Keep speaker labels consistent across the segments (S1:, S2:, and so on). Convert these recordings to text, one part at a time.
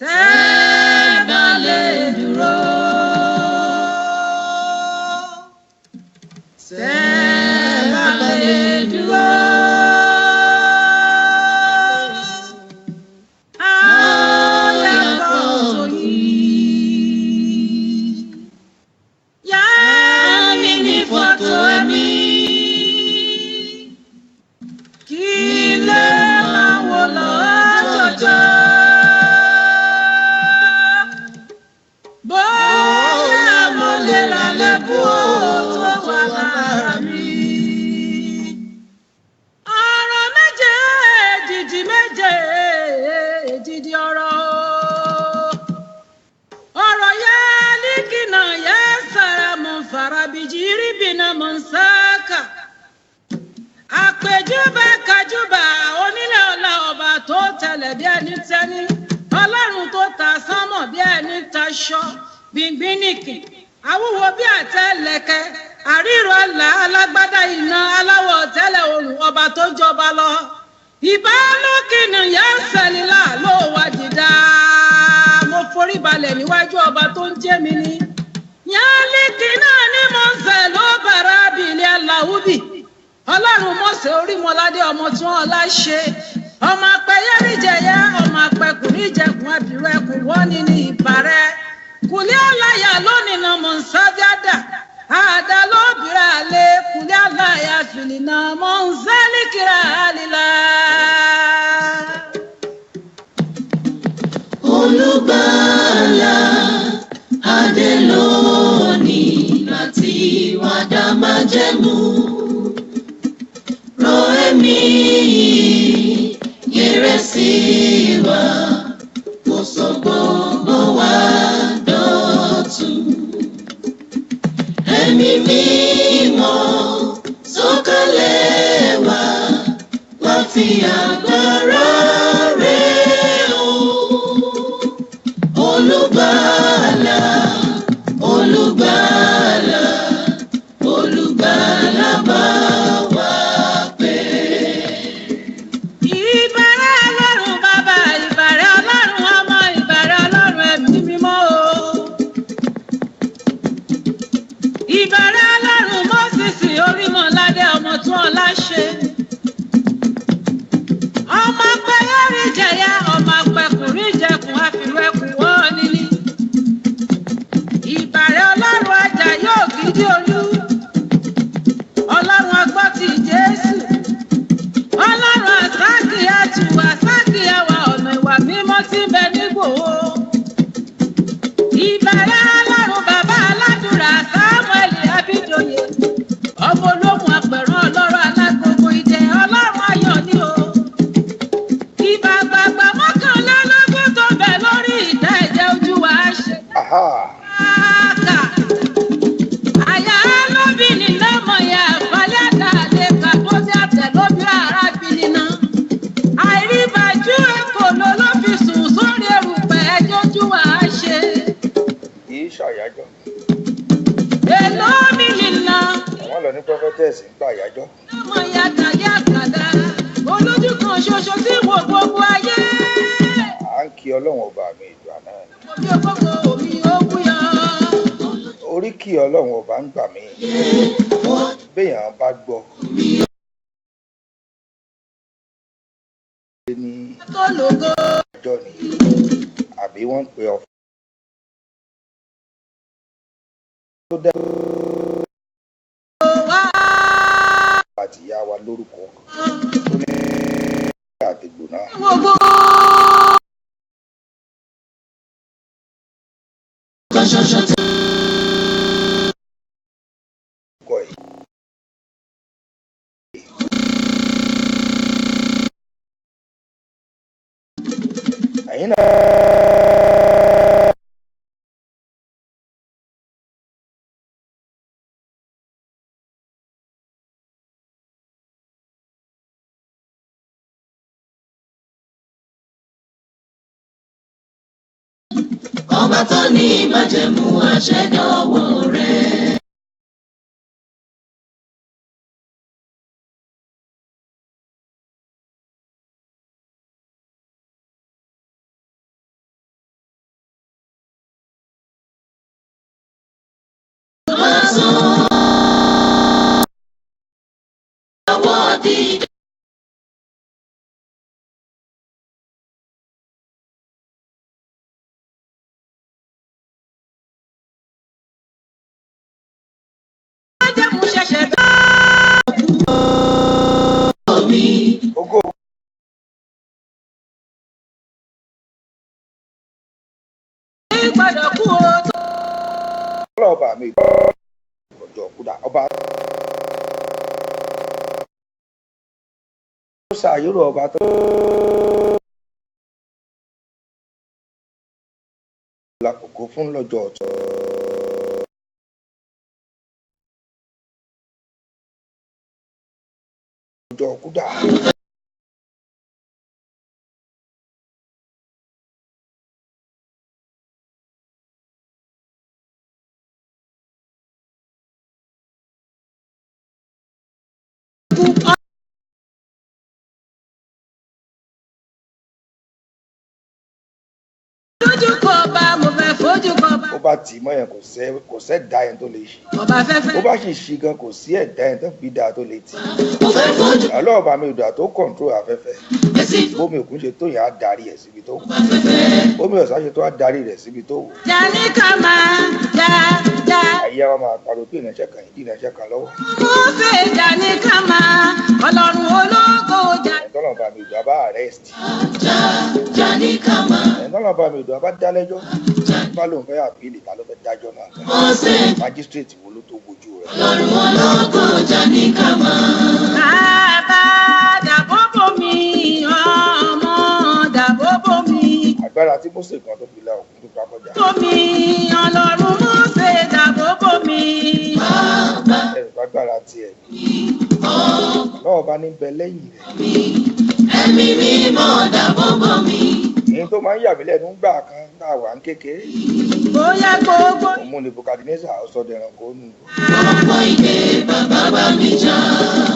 S1: tẹ́ bá lè dúró, tẹ́ bá lè dúró. Àpèjúbà kàjúbà onílé ọlá ọba tó tẹlẹ̀ bí ẹni tẹ́ni, Ọlọ́run tó ta sánmọ̀ bí ẹni taṣọ, gbìngbìnìkì awúwo bí àtẹlẹ̀kẹ̀, àríro ọlà alágbádá iná aláwọ̀ tẹ́lẹ̀ òrùn, ọba tó jọba lọ. Ìbálòkìnì yẹn sẹ̀lílà ló wá dìdá, mo forí balẹ̀ níwájú ọba tó ń jẹ́ mi ní. Yálìkì náà ní mo ń sẹ̀ ló bàrà bìlẹ̀ aláwùbì. Ọlọ́run Mósè Orímọládé ọmọ tí wọ́n ọlá ṣe, ọmọ apẹyẹríjẹyẹ, ọmọ apẹkùnríjẹkùn abìrú ẹkùn wọ́n ní ní ìbàrẹ́. Kùlé aláyà lónìí náà mọ̀ ń sábíádà, àdá lóbìrà lé kùlé aláyà fìlì náà mọ̀ ń sẹ́líkìrà àlìlá.
S2: Olùgbàlà adé lónìí láti wàdà májẹ̀mú. Rọ ẹ̀mí yẹrẹ sí wa, kò sọ gbogbo wa dọ̀tun. Ẹ̀mí mímọ́ sọ̀kalẹ̀ wá, wá fi agbára rẹ̀ hàn. Olùgbàlà, olùgbàlà, olùgbàlà bá wa.
S1: Ìbàrẹ̀ Ọlọ́run Mósè Orímọládé ọmọ tí wọ́n ọlá ṣe, ọmọ apẹyẹríjẹyẹ, ọmọ apẹkùnríjẹkùn abìrú ẹkùn wọ́n níní. Ìbàrẹ̀ Ọlọ́run ajá yóò gidi olú, Ọlọ́run agbọ́ ti Jésù, Ọlọ́run àsákì àtùwà sákì àwà ọ̀nà ìwà mímọ́ tí ń bẹ nígbòho. Ìbàrẹ̀ Ọlọ́run bàbá aládùúrà Sámúẹ́lì Abídòyè, ọmọ ológun apẹ̀rán ọlọ́rọ̀ alágbogbo idẹ, Ọlọ́run ayọ̀ ni o. Ìbà gbàgbà mọ́kànlélógún tó bẹ̀ lórí ìtẹ́ ẹ̀jẹ̀ ojú wa ṣe. Àkà àyà lóbìnrin lọ́mọ ya àfàlẹ́ àtàlẹ́ kàbọ́dé àtẹ̀lóbìnrin arábìnrin náà. Àìríbàjú èkó ló fi sùn sórí erùpẹ̀ ẹ̀jẹ̀ ojú wa ṣe.
S3: Kìí ṣàyájọ́.
S1: Èló mi nìna.
S3: Àwọn lọ ní Prophetess ń gbà àyájọ́.
S1: Ọmọ ìyá tàyé àkàdá, olójú kan ṣoṣo tí wo gbogbo ayé.
S3: À ń kí Ọlọ́run ọba mi ìgbà náà.
S1: Omi ògbógbò omi ó búyọ.
S3: Oríkì Ọlọ́run ọba ń gbà mí. Béèyàn bá gbọ́. Ní ọjọ́ ni àbí wọ́n ń pe ọ̀fọ̀. Tó dẹ́ àti ìyá wa lórúkọ tó ní àdìgbò náà. Ẹ̀yin náà
S2: ọba tó ní májẹ̀mú àṣẹ dọ̀wọ́ rẹ̀.
S3: Ògo
S1: Ìgbàdàn kú o tó.
S3: ọlọ́ọ̀bà mi ọjọ́ kúdà ọba tó ṣàyẹ̀rò ọba tó lákòókò fún lọ́jọ́ ọ̀tọ̀. Ọjọ́ kúdà.
S1: Fojú kọ ọba, mo fẹ́ fojú kọ ọba.
S3: Ó bá tì í mọ́ yẹn kò sẹ́dá yẹn tó lè ṣe.
S1: Ọba fẹ́fẹ́.
S3: Ó bá sì ṣí gan kò sí ẹ̀dá yẹn tó fi dáa tó lè tì. Ọlọ́ọ̀bà mi ìdùà tó kọ̀ǹtró afẹ́fẹ́. Bómi òkun ṣe tó yẹn á darí ẹ̀ síbi tó wù. Bómi ọ̀sán ṣe tó á darí rẹ̀ síbi tó wù.
S1: Jani ká máa já.
S3: Àyà wa máa pariwo pé ìrìnàṣẹ́ kan ìdí ìrìnàṣẹ́ kan lọ́wọ́.
S1: Mo fẹ́ jani ká máa Ọlọ́run ológo jà.
S3: Ẹ̀ńtọ́lọ́ọ̀bà mi ìdùà bá arrest.
S2: Jani ká máa.
S3: Ẹ̀ńtọ́lọ́ọ̀bà mi ìdùà bá dá lẹ́jọ́. Bá lóun fẹ́ àpèlè ta ló fẹ́ dájọ́ náà. Májísírèètì wo ló tó wojú rẹ̀?
S2: Olorun Ologo Jani ká máa.
S1: Bàbá dàbóbò mi, ọmọ dàbóbò mi.
S3: Agbára tí Mósè kan tó fi la òkun tó pa kọjá.
S1: Bómi Ọlọ́run Mósè dàbóbò mi.
S3: Ẹ̀rù agbára tiẹ̀. Ọlọ́ọ̀bá ní bẹ lẹ́yìn rẹ̀.
S2: Ẹ̀mí mímọ́ dábòbò mi.
S3: Èyí tó máa ń yà mí lẹ́nu gbà kan náà wà ń kékeré.
S1: Bóyá gbogbo.
S3: Òun ni Nebukadneza ọ̀sọ̀dẹ̀rànkó nù.
S2: Ọ̀pọ̀ ìdè bàbá bá mi jà.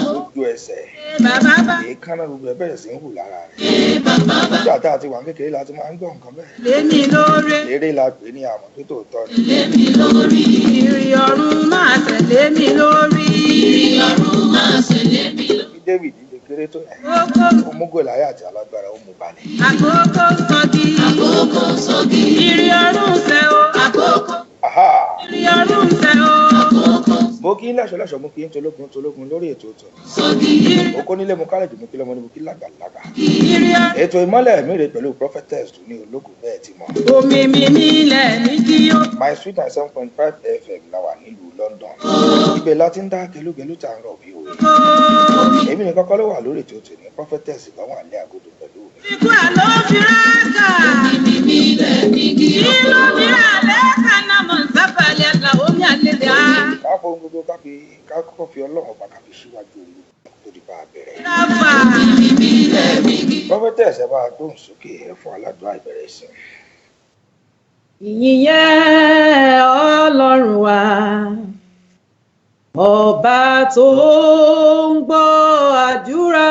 S3: Lójú ẹsẹ̀.
S1: Bàbá bá.
S3: Èékánná gbogbo ẹ̀ bẹ̀rẹ̀ sí ń hù lára rẹ̀.
S2: Bàbá bá.
S3: Nígbà tá a ti wà ń kékeré la ti máa ń gbọ́ nǹkan bẹ́ẹ̀.
S1: Lémi lóore.
S3: Eré la pè ní àmọ̀ tó tòótọ́ ni.
S2: Lémi lórí.
S1: Ìrì ọ̀run máa tẹ̀lé mi lórí.
S2: Ìrì ọ̀run máa tẹ̀lé mi lórí.
S3: Bí David ṣe kéré tó yẹn. Ó mú Gòláyà àti alágbára ó mú balẹ̀.
S1: Àkókò sọ́gi.
S2: Àkókò sọ́gi.
S1: Ìrì ọ̀run fẹ́ o.
S2: Àkókò.
S3: Aha!
S1: Ìrì ọ̀run fẹ́ o.
S2: Àkókò
S3: Mo kí láṣọ mo kí ń tológun lórí ètò ìtọ̀.
S2: sọ́gi.
S3: Mo kó nílé mo kálẹ̀jù mo kí lọ́mọ ní mo kí lágbàlagbà.
S1: Ìrì ọ̀run.
S3: Ètò ìmọ́lẹ̀ mi rè pẹ̀lú Prophetess Dunni Ologo bẹ́ẹ̀ ti mọ̀.
S1: Omi mi nílẹ̀ mi kí ó.
S3: My Sweet 7.5 FM la wà nílùú London. Ibẹ̀ la ti ń dá gẹlúgẹlú tá ń rọ̀ bí òwe. Èmi nìkan kọ́ ló wà lórí ètò ìtò ní Prophetess lọ́wọ́ àlẹ́ àgọ́dọ̀ pẹ̀lú mi.
S1: Ikú àlọ́ fi rákà.
S2: Mímí nílẹ̀ mi kí ó.
S1: Ìlú mi rà lẹ́ẹ̀ka náà mọ̀ sábàlẹ̀ àlà omi àlejò á.
S3: Ká fọ ohun gbogbo ká kọ́kọ́ fi Ọlọ́run ọba ká fi síwájú olú tó di bá a bẹ̀rẹ̀.
S1: Ráfà.
S2: Mímí nílẹ̀ mi kí ó.
S3: Prophetess ẹ bá a dóhùn sókè ẹ fún aládùn àìbẹ̀rẹ̀ ìsìn.
S1: Ìyìn yẹ Ọlọ́run wa, ọba tó ń gbọ́ àdúrà.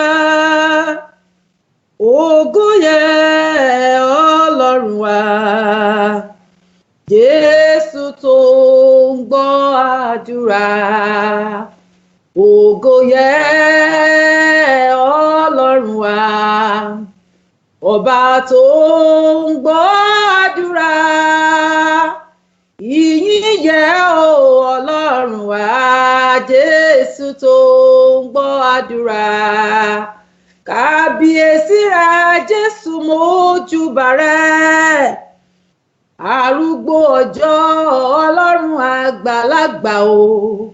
S1: Ògo yẹ Ọlọ́run wa, Jésù tó ń gbọ́ àdúrà. Ògo yẹ Ọlọ́run wa, ọba tó ń gbọ́ àdúrà. Ìyìn yẹ o Ọlọ́run wa, Jésù tó ń gbọ́ àdúrà. Kábíyèsí rẹ Jésù mójúbà rẹ. Arúgbó ọjọ́ Ọlọ́run àgbàlagbà o.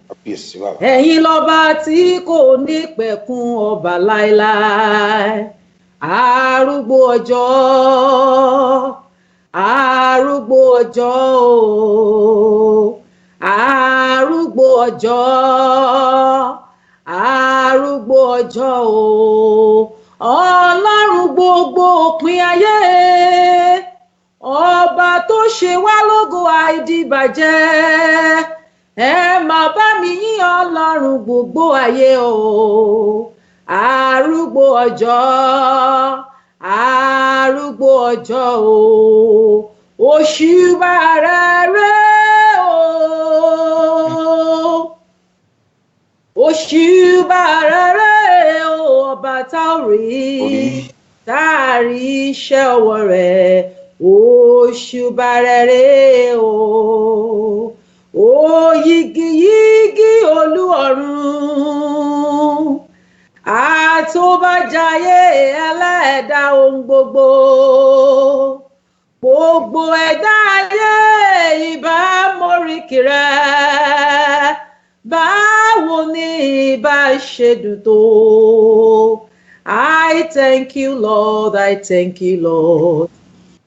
S3: Kábíyèsí bàbá.
S1: Ẹ̀yin lọ́ba tí kò ní pẹ̀kun, ọba láéláé. Arúgbó ọjọ́, arúgbó ọjọ́ o, arúgbó ọjọ́, arúgbó ọjọ́ o, Ọlọ́run gbogbo òpin ayé, ọba tó ṣe wá lógo àìdíbàjẹ́. Ẹ máa bá mi yìn Ọlọ́run gbogbo ayé o. Arúgbó ọjọ́, arúgbó ọjọ́ o, òṣùbà rẹ o, òṣùbà rẹ o, ọba tá ò rí, tá a rí iṣẹ́ ọwọ́ rẹ̀, òṣùbà rẹ o, òyìgìyìgì olú ọ̀run. àtúbọ̀jáyé ẹlẹ́ẹ̀dá ohun gbogbo gbogbo ẹ̀dá ayé ìbá móríkì rẹ̀ báwo ni ìbá ṣe dùn tó. I thank you, Lord, I thank you, Lord.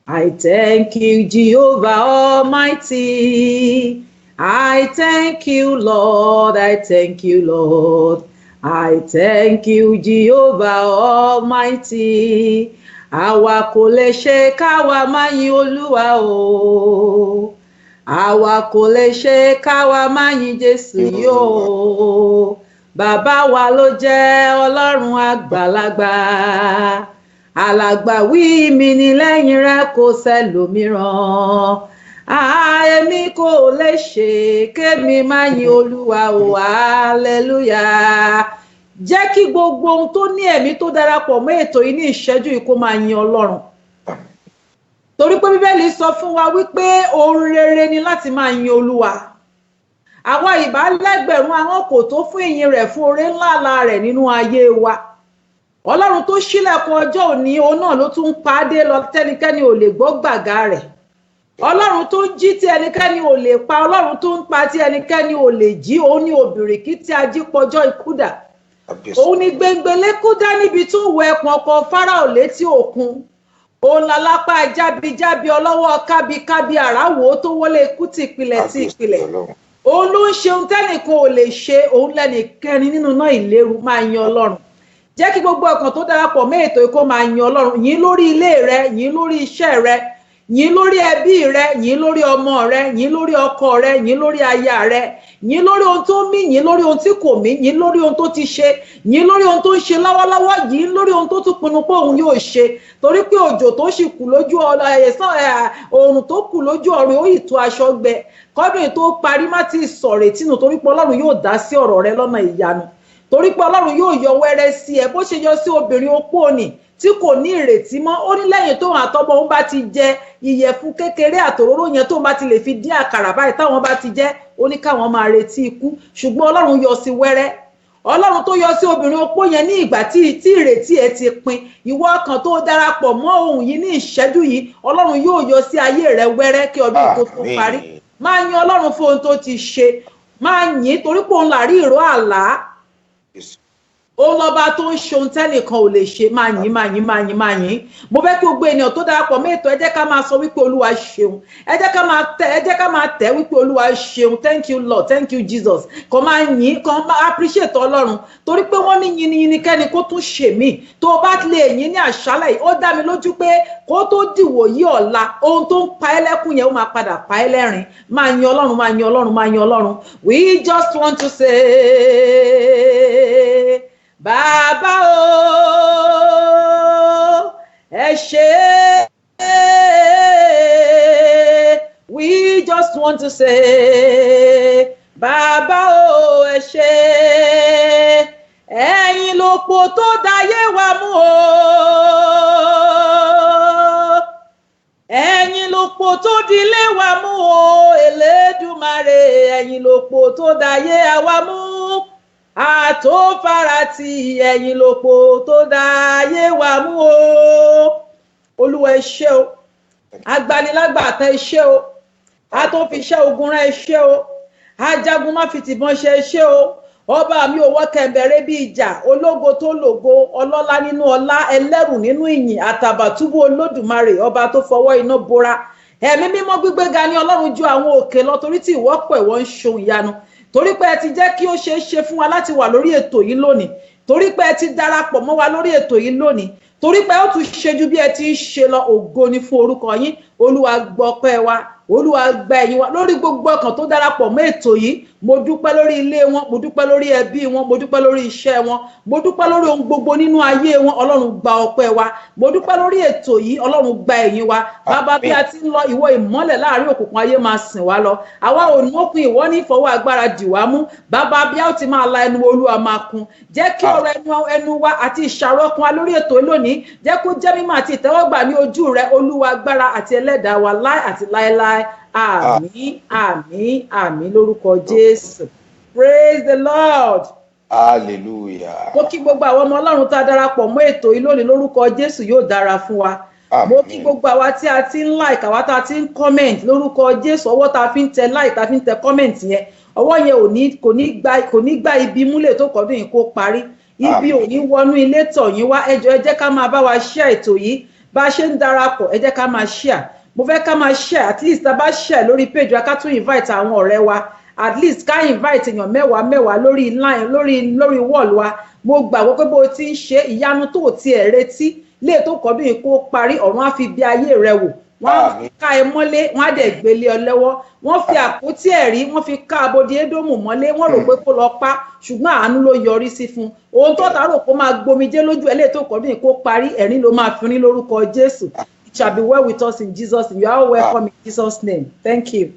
S1: I thank you, Jehovah Almighty. I thank you, Lord, I thank you, Lord. I thank you, Jehovah Almighty. Àwa kò lè ṣe káwa má yìn Olúwa o. Àwa kò lè ṣe káwa má yìn Jésù yìí o. Bàbá wa ló jẹ́ Ọlọ́run àgbàlagbà. Alàgbàwí mi ni lẹ́yìn rẹ̀ kò sẹ́lòmíràn. Èmi kò lè ṣe kémi má yìn Olúwa o. Hallelujah. Jẹ́ kí gbogbo ohun tó ní ẹ̀mí tó darapọ̀ mọ́ ètò yìí ní ìṣẹ́jú yìí kó máa yin Ọlọ́run. Torí pé Bíbélì sọ fún wa wípé ohun rere ni láti máa yin Olúwa. Àwa ìbá lẹ́gbẹ̀rún àwọn kò tó fún ìyìn rẹ̀ fún oore ńlá rẹ̀ nínú ayé wa. Ọlọ́run tó ṣílẹ̀kùn ọjọ́ òní òun náà ló tún pa á dé lọ tẹ́nikẹ́ni ò lè gbọ́ gbàgà rẹ̀. Ọlọ́run tó ń jí tí ẹnikẹ́ni ò lè pa, Ọlọ́run tó ń pa tí ẹnikẹ́ni ò lè jí, òun ni òbìrìkì tí ajípọjọ́ ikú dà. Òun ni gbẹngbẹlé kú dá níbi tó wọ ẹpọ̀n ọkọ̀ Fáráò létí òkun. Òun lálápá jábíjábí ọlọ́wọ́ kábíkábí àráwò tó wọlé ikú ti ìpìlẹ̀ ti ìpìlẹ̀. Òun ló ń ṣe ohun tẹ́nìkan ò lè ṣe, òun lẹ́nìkẹrin nínú náà ìléru. Máa yin Ọlọ́run. Jẹ́ kí gbogbo ọkàn tó darapọ̀ mọ́ ètò ìkó máa yin Ọlọ́run. Yìn lórí ilé rẹ, yìn lórí iṣẹ́ rẹ, yìn lórí ẹbí rẹ, yìn lórí ọmọ rẹ, yìn lórí ọkọ rẹ, yìn lórí aya rẹ, yìn lórí ohun tó mí, yìn lórí ohun tí kò mí, yìn lórí ohun tó ti ṣe, yìn lórí ohun tó ń ṣe lọ́wọ́lọ́wọ́, yìn lórí ohun tó tún pinnu pé òun yóò ṣe. Torí pé òjò tó sì kù lójú oòrùn tó kù lójú ọ̀run ó ìtú aṣọ gbẹ. Kọ́dún tó parí má ti sọ̀rọ̀ tínú, torí pé Ọlọ́run yóò dá sí ọ̀rọ̀ rẹ lọ́nà ìyanu. Torí pé Ọlọ́run yóò yọ wẹ́rẹ́ sí ẹ bó ṣe yọ sí obìnrin opó ni tí kò ní ìrètí mọ́. Ó ní lẹ́yìn tóun àtọmọ òun bá ti jẹ ìyẹ̀fun kékeré àtòróró yẹn tóun bá ti lè fi dín àkàrà báyìí táwọn bá ti jẹ, ó ní káwọn máa retí ikú. Ṣùgbọ́n Ọlọ́run yọ sí wẹ́rẹ́. Ọlọ́run tó yọ sí obìnrin opó yẹn ní ìgbà tí ìrètí ẹ ti pin. Ìwọ ọkàn tó darapọ̀ mọ́ ohun yìí ní ìṣẹ́jú yìí, Ọlọ́run yóò yọ sí ayé rẹ wẹ́rẹ́ kí ọdún tó tó parí. Máa yin Ọlọ́run fún ohun tó ti ṣe. Máa yìn torí pé òun làrí ìró àlá. Òun lọ́ba tó ń ṣe ohun tẹ́nìkan ò lè ṣe. Máa yìn, máa yìn, máa yìn, máa yìn. Mo fẹ́ kí gbogbo ènìyàn tó darapọ̀ mọ́ ètò ẹ jẹ́ ká máa sọ wípé Olúwa ṣeun. Ẹ jẹ́ ká máa tẹ̀ wípé Olúwa ṣeun. Thank you Lord, thank you Jesus. Kàn máa yìn, kàn máa appreciate Ọlọ́run. Torí pé wọ́n ní yìnyín kẹ́ni kó tún ṣe mí. Tó o bá lè yìn ní àṣálẹ̀ yìí, ó dá mi lójú pé kó tó dìwò yí ọ̀la, ohun tó ń pa ẹ́ lẹ́kún yẹn ó máa padà pa ẹ́ lẹ́rìn. Máa yin Ọlọ́run, máa yin Ọlọ́run, máa yin Ọlọ́run. We just want to say, Bàbá o, ẹ ṣé. We just want to say, Bàbá o, ẹ ṣé. Ẹ̀yin lòpó tó dáyé wa mú o. Ẹ̀yin lòpó tó dilé wa mú o. Elédùmarè, ẹ̀yin lòpó tó dáyé wa mú. Àtòfarati, ẹ̀yin lòpó tó dáyé wa mú o. Olúwa ẹ ṣé o. Agbanilágbàtà ẹ ṣé o. Àtòfiṣẹ́ ogun rán ẹ ṣé o. Ajagun má fi tìbọn ṣe ẹ ṣé o. Ọba mi ò wọ́ kẹ̀mbẹ̀rẹ̀ bí ìjà, ológo tó lògo, ọlọ́lá nínú ọlá, ẹlẹ́rù nínú ìyìn, Àtàbàtúbú Olódùmarè, ọba tó fọwọ́ iná bora. Ẹ̀mí mímọ́ gbígbéga ní Ọlọ́run ju àwọn òkè lọ, torí tí ìwọ pọ̀ ìwọ ń ṣohun ìyanu. Torí pé ẹ ti jẹ́ kí ó ṣeé ṣe fún wa láti wà lórí ètò yìí lónìí. Torí pé ẹ ti darapọ̀ mọ́ wa lórí ètò yìí lónìí. Torí pé ó tún ṣe ju bí ẹ ti ń ṣe lọ. Ògo ni fún orúkọ yín. Olúwa gbọpẹ́ wa. Olúwa gba ẹ̀yìn wa lórí gbogbo ọkàn tó darapọ̀ mọ́ ètò yìí. Mo dúpẹ́ lórí ilé wọn, mo dúpẹ́ lórí ẹbí wọn, mo dúpẹ́ lórí iṣẹ́ wọn, mo dúpẹ́ lórí ohun gbogbo nínú ayé wọn. Ọlọ́run gba ọpẹ́ wa. Mo dúpẹ́ lórí ètò yìí. Ọlọ́run gba ẹ̀yìn wa. Bàbá, bí a ti ń lọ, ìwọ ìmọ́lẹ̀ láàrin òkùnkùn ayé máa sìn wá lọ. Àwa ò ní òpin, ìwọ ní ìfọwọ́ agbára dì wá mú. Bàbá, bí a ó ti máa la ẹnu, Olúwa máa kún. Jẹ́ kí ọ̀rọ̀ ẹnu wa àti ìṣàrò ọkàn wa lórí ètò lónìí, jẹ́ kó jẹ́ mímọ́ àti ìtẹ́wọ́gbà ní ojú rẹ, Olúwa agbára àti ẹlẹ́dàá wa láé àti láéláé. Àmín, àmín, àmín lórúkọ Jésù. Praise the Lord.
S3: Hallelujah.
S1: Mo kí gbogbo àwọn ọmọ Ọlọ́run tá a darapọ̀ mọ́ ètò yìí lónìí lórúkọ Jésù yóò dára fún wa. Mo kí gbogbo àwa tí a ti ń like, àwa tá a ti ń comment lórúkọ Jésù, ọwọ́ tá a fi ń tẹ like, tá a fi ń tẹ comment yẹn, ọwọ́ yẹn kò ní gba ibi múlẹ̀ tó kọ́dún yìí kó parí. Ibi ò ní wọnú ilé tọ̀ yín wá. Ẹ jọ̀ọ́ ẹ jẹ́ ká máa bá wa share ètò yìí. Bá a ṣe ń darapọ̀, ẹ jẹ́ ká máa share. Mo fẹ́ ká máa share, at least tá a bá share lórí page wa ká tún invite àwọn ọ̀rẹ́ wa. At least ká invite èèyàn mẹ́wàá lórí line lórí wall wa. Mo gbàgbọ́ pé bó ti ń ṣe ìyanu tó ti ẹ̀ retí lè tó kọ́dún yìí kó parí, ọ̀run á fi bí ayé rẹ wò. Wọ́n ká ẹ mọ́lé, wọ́n á dẹ̀ gbélé ọ lọ́wọ́. Wọ́n fi àpótí ẹ̀rí, wọ́n fi ká abodi Édómù mọ́lé, wọ́n rò pé kó lọ pa, ṣùgbọ́n àánú ló yọrí sí fún. Ohun tó ta rò kó máa gbomijé lójú ẹ lè tó kọ́dún yìí kó parí, ẹ̀rín ló máa fi rí lórúkọ Jésù. It shall be well with us in Jesus' name. You are all welcome in Jesus' name. Thank you.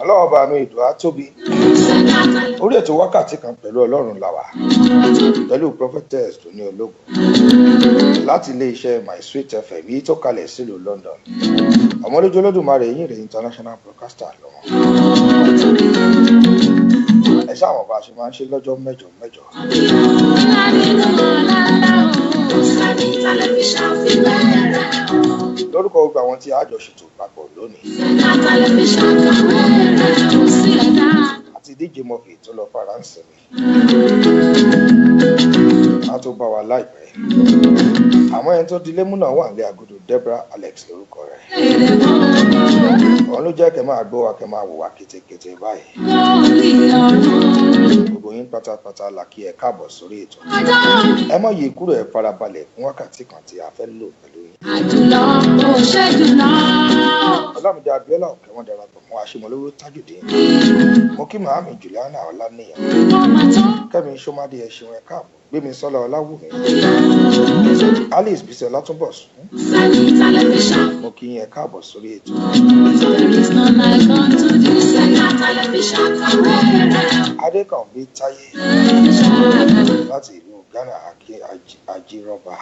S3: Ọlọ́ọ̀bá mi ìdùn á tóbi. Orí ètò wákàtí kan pẹ̀lú Ọlọ́run làwà. Pẹ̀lú Prophetess Dunni Ologo. Láti ilé iṣẹ́ My Sweet FM yìí tó kalẹ̀ sílùú London. Omoloju Olodumare yìí rẹ̀ international broadcaster lọ́wọ́. Ẹ ṣáwọn bá a ṣe máa ń ṣe lọ́jọ́ mẹ́jọ. Lórúkọ gbogbo àwọn tí a jọ ṣètò papọ̀ lónìí. Àti DJ Murphy tó lọ Faransé mi. A tó bá wa láìpẹ́. Àwọn ẹni tó dilé mú náà wà nílé agodo Deborah Alex lórúkọ rẹ̀. Òun ló jẹ́ kẹ́ máa gbọ́ wa kẹ́ máa wò wá kétékété báyìí. Gbogbo yín pátápátá la kí ẹ káàbọ̀ sórí ètò. Ẹ má yí kúrò, ẹ farabalẹ̀ fún wákàtí kan tí a fẹ́ lò pẹ̀lú yín. Ọlámídé Abíọ́lá òkè wọn darapọ̀ mọ́ Aṣímọlówó Tajudeen. Mo kí Màámi Juliana Ọláníyàn. Kẹ́mi Ṣọ́mádé ẹ ṣeun ẹ káàbọ̀. Gbémi Sọ́lá Ọláwùmí. Alice Bísí Ọlátúnbọ̀sún. Mo kí yín ẹ káàbọ̀ sórí ètò. Adékànbí Táyé láti ìlú Ghana Ajírọ́bà.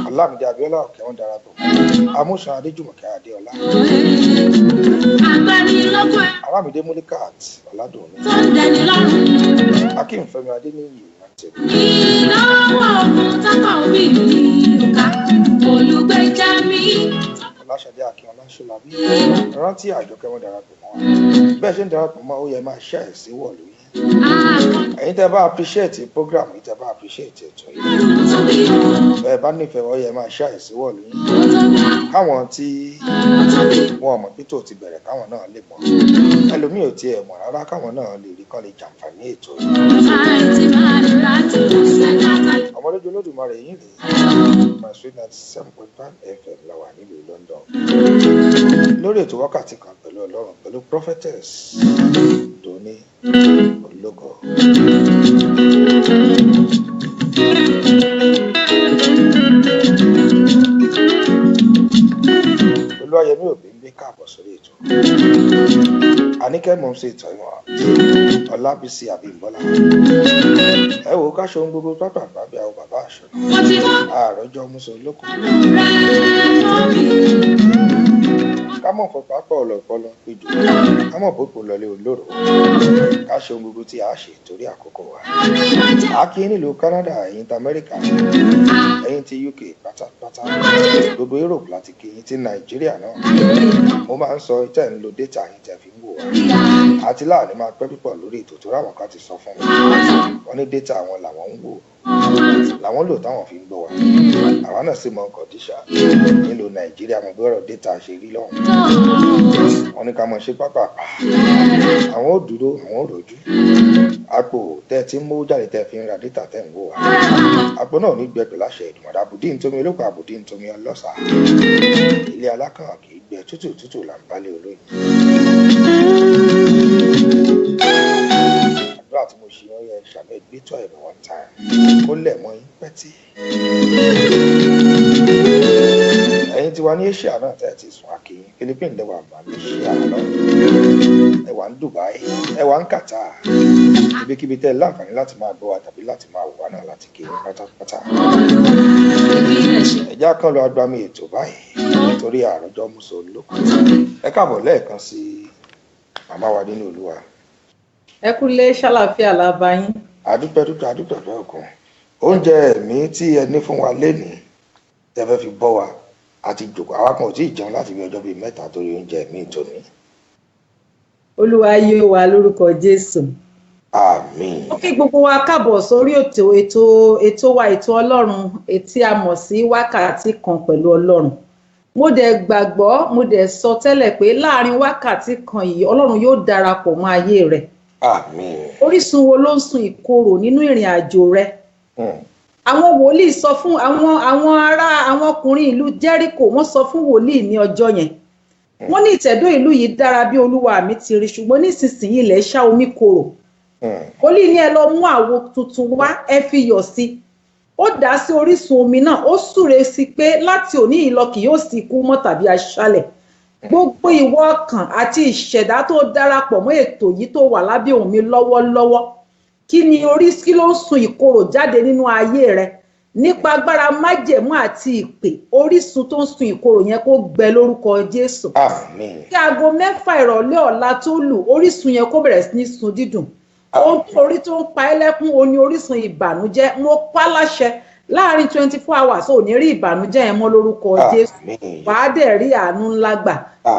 S3: Ọlámídé Abíọ́lá òkè wọn darapọ̀. Amúṣan Adéjùmọ̀kẹ́ Adéọlá. Arámídé Múlíkàt Ọládùnní. Akínfẹ́mi Adéníyì láti Ọláṣadé Akínọlá Ṣọlábí. Rántí Àjọkẹ́ wọn darapọ̀ mọ́ wa. Bẹ́ẹ̀ ṣe ń darapọ̀ mọ́ ó yẹ máa ṣe àìsí wọ̀lú yìí. Ẹ̀yin tẹ́ bá appreciate program yìí, tẹ́ bá appreciate ètò yìí. Bẹ́ẹ̀ bá nífẹ̀ẹ́ ó yẹ máa ṣe àìsí wọ̀lú yìí. Káwọn tí wọn mọ̀ pé tó ti bẹ̀rẹ̀ káwọn náà lè mọ̀. Ẹlòmíì ò tiẹ̀ mọ̀ rárá káwọn náà lè rí kán lè jàǹfààní ètò yìí. Omoloju Olodumare yìí rèé. My Sweet 97.5 FM la wà nílùú London. Lórí ètò wákàtí kan pẹ̀lú Ọlọ́run pẹ̀lú Prophetess Dunni Ologo. Olúwayẹmí òbí ń gbé káàbọ̀ sórí ètò. Àníkẹ́ mọ̀ ń ṣe ìtọ́ ìwọ̀n. Ọlábísí Abímbọ́lá. Ẹ wo ká ṣe ohun gbogbo pápá bí àwọn bàbá àṣọ. Àròjọ Musa Olóko. Ká mọ̀ fọ pápá ọlọ́pọlọ péjọ. Ká mọ̀ bópo lọlé olóró. Ká ṣe ohun gbogbo tí a ṣe torí àkókò wa. A kí nílùú Canada, ẹ̀yin ti Amẹ́ríkà, ẹ̀yin ti UK pátápátá. Gbogbo Europe láti kí yín ti Nàìjíríà náà. Mo máa ń sọ ìtẹ́ ń lo data yín tẹ́ fi ń wò wá. Àti láàrin máa pẹ́ púpọ̀ lórí ètò tó ráwọn ká ti sọ fún mi. Wọ́n ní data àwọn làwọn ń wò. Làwọn lò táwọn fi ń gbọ́ wa. Àwa náà sì mọ ọkọ̀ díṣà. Nílùú Nàìjíríà mo gbọ́rọ̀ data ṣe rí lọ́hùn. Wọ́n ní ká mọ̀ ṣe pápápá. Àwọn ò dúró, àwọn ò rojú. Àpò tẹ́ ti ń mú jáde tẹ́ fi ń ra data tẹ́ ń wò wá. Àpò náà ní gbẹ pẹ̀lú àṣẹ Èdùmàrè. Àbùdí ntomi olóko, àbùdí ntomi ọlọ́sà. Ilé alákàn kì í gbẹ tútù là ń balẹ̀ olóyin. àdúrà tí mo ṣe wọ́n yẹ ṣàmì ìgbésọ̀ ẹ̀bùn one time ó lẹ̀ mọ́ yín pẹ́tì. ẹ̀yin tí wà ní Asia náà tẹ́ ẹ ti sùn àkìyìn Philippines lẹ́wà Malaysia lọ ẹ̀wà ń Dubai ẹ̀wà ń Qatar ibikíbi tẹ́ ẹ láǹfààní láti máa gbọ́ wa tàbí láti máa wò wá náà láti kí yín pátápátá. ẹ̀já kan lọ agbami ètò báyìí nítorí àròjọ mùsùlùmí. ẹ káàbọ̀ lẹ́ẹ̀kan sí màmá wa nínú Olúwa.
S4: ẹ kúlé ṣàlàfíà lábáyín.
S3: adúpẹ́ ọkàn oúnjẹ ẹ̀mí tí ẹ ní fún wa lénìí tẹ́ fẹ́ fi bọ́ wa àti jòkó àwa kan ò tí ì jẹun láti bí ọjọ́ bíi 3 torí oúnjẹ ẹ̀mí tòní.
S4: Olúwa yóò wá lórúkọ Jésù.
S3: Àmín.
S4: ó kí gbogbo wa káàbọ̀ sórí ètò wa ètò Ọlọ́run etí a mọ̀ sí wákàtí kan pẹ̀lú Ọlọ́run. mo dẹ̀ gbàgbọ́ mo dẹ̀ sọ tẹ́lẹ̀ pé láàrin wákàtí kan yìí Ọlọ́run yóò darapọ̀ mọ́ ayé rẹ̀.
S3: Àmín.
S4: orísun wo ló ń sun ìkorò nínú ìrìn àjò rẹ̀? àwọn wòlíì sọ fún àwọn ọkùnrin ìlú Jẹ́ríkò wọ́n sọ fún wòlíì ní ọjọ́ yẹn. wọ́n ní ìtẹ̀dó ìlú yìí dára bí Olúwa mi ti rí ṣùgbọ́n nísinsìnyí ilẹ̀ ṣá omi korò. wòlíì ní ẹ lọ mú àwo tuntun wá ẹ fi iyọ̀ sí. ó dà sí orísun omi náà ó súre sí pé láti òní yìí lọ kì yóò sí ikú mọ́ tàbí aṣálẹ̀. gbogbo ìwọ ọkàn àti ìṣẹ̀dá tó darapọ̀ mọ́ ètò yìí tó wà lábẹ́ ohùn mi lọ́wọ́lọ́wọ́ kí ló ń sun ìkorò jáde nínú ayé rẹ nípa agbára májẹ̀mú àti ìpè orísun tó ń sun ìkorò yẹn kó gbẹ lórúkọ Jésù.
S3: Àmín.
S4: kí aago 6 ìrọ̀lẹ́ ọ̀la tó lù orísun yẹn kó bẹ̀rẹ̀ sí ní sun dídùn. ohun tó orí tó ń pa ẹ́ lẹ́kún o ní orísun ìbànújẹ́ mo pa láṣẹ láàrin 24 hours ò ní rí ìbànújẹ́ yẹn mọ́ lórúkọ Jésù. wàá dẹ̀ rí àánú ńlá gbà.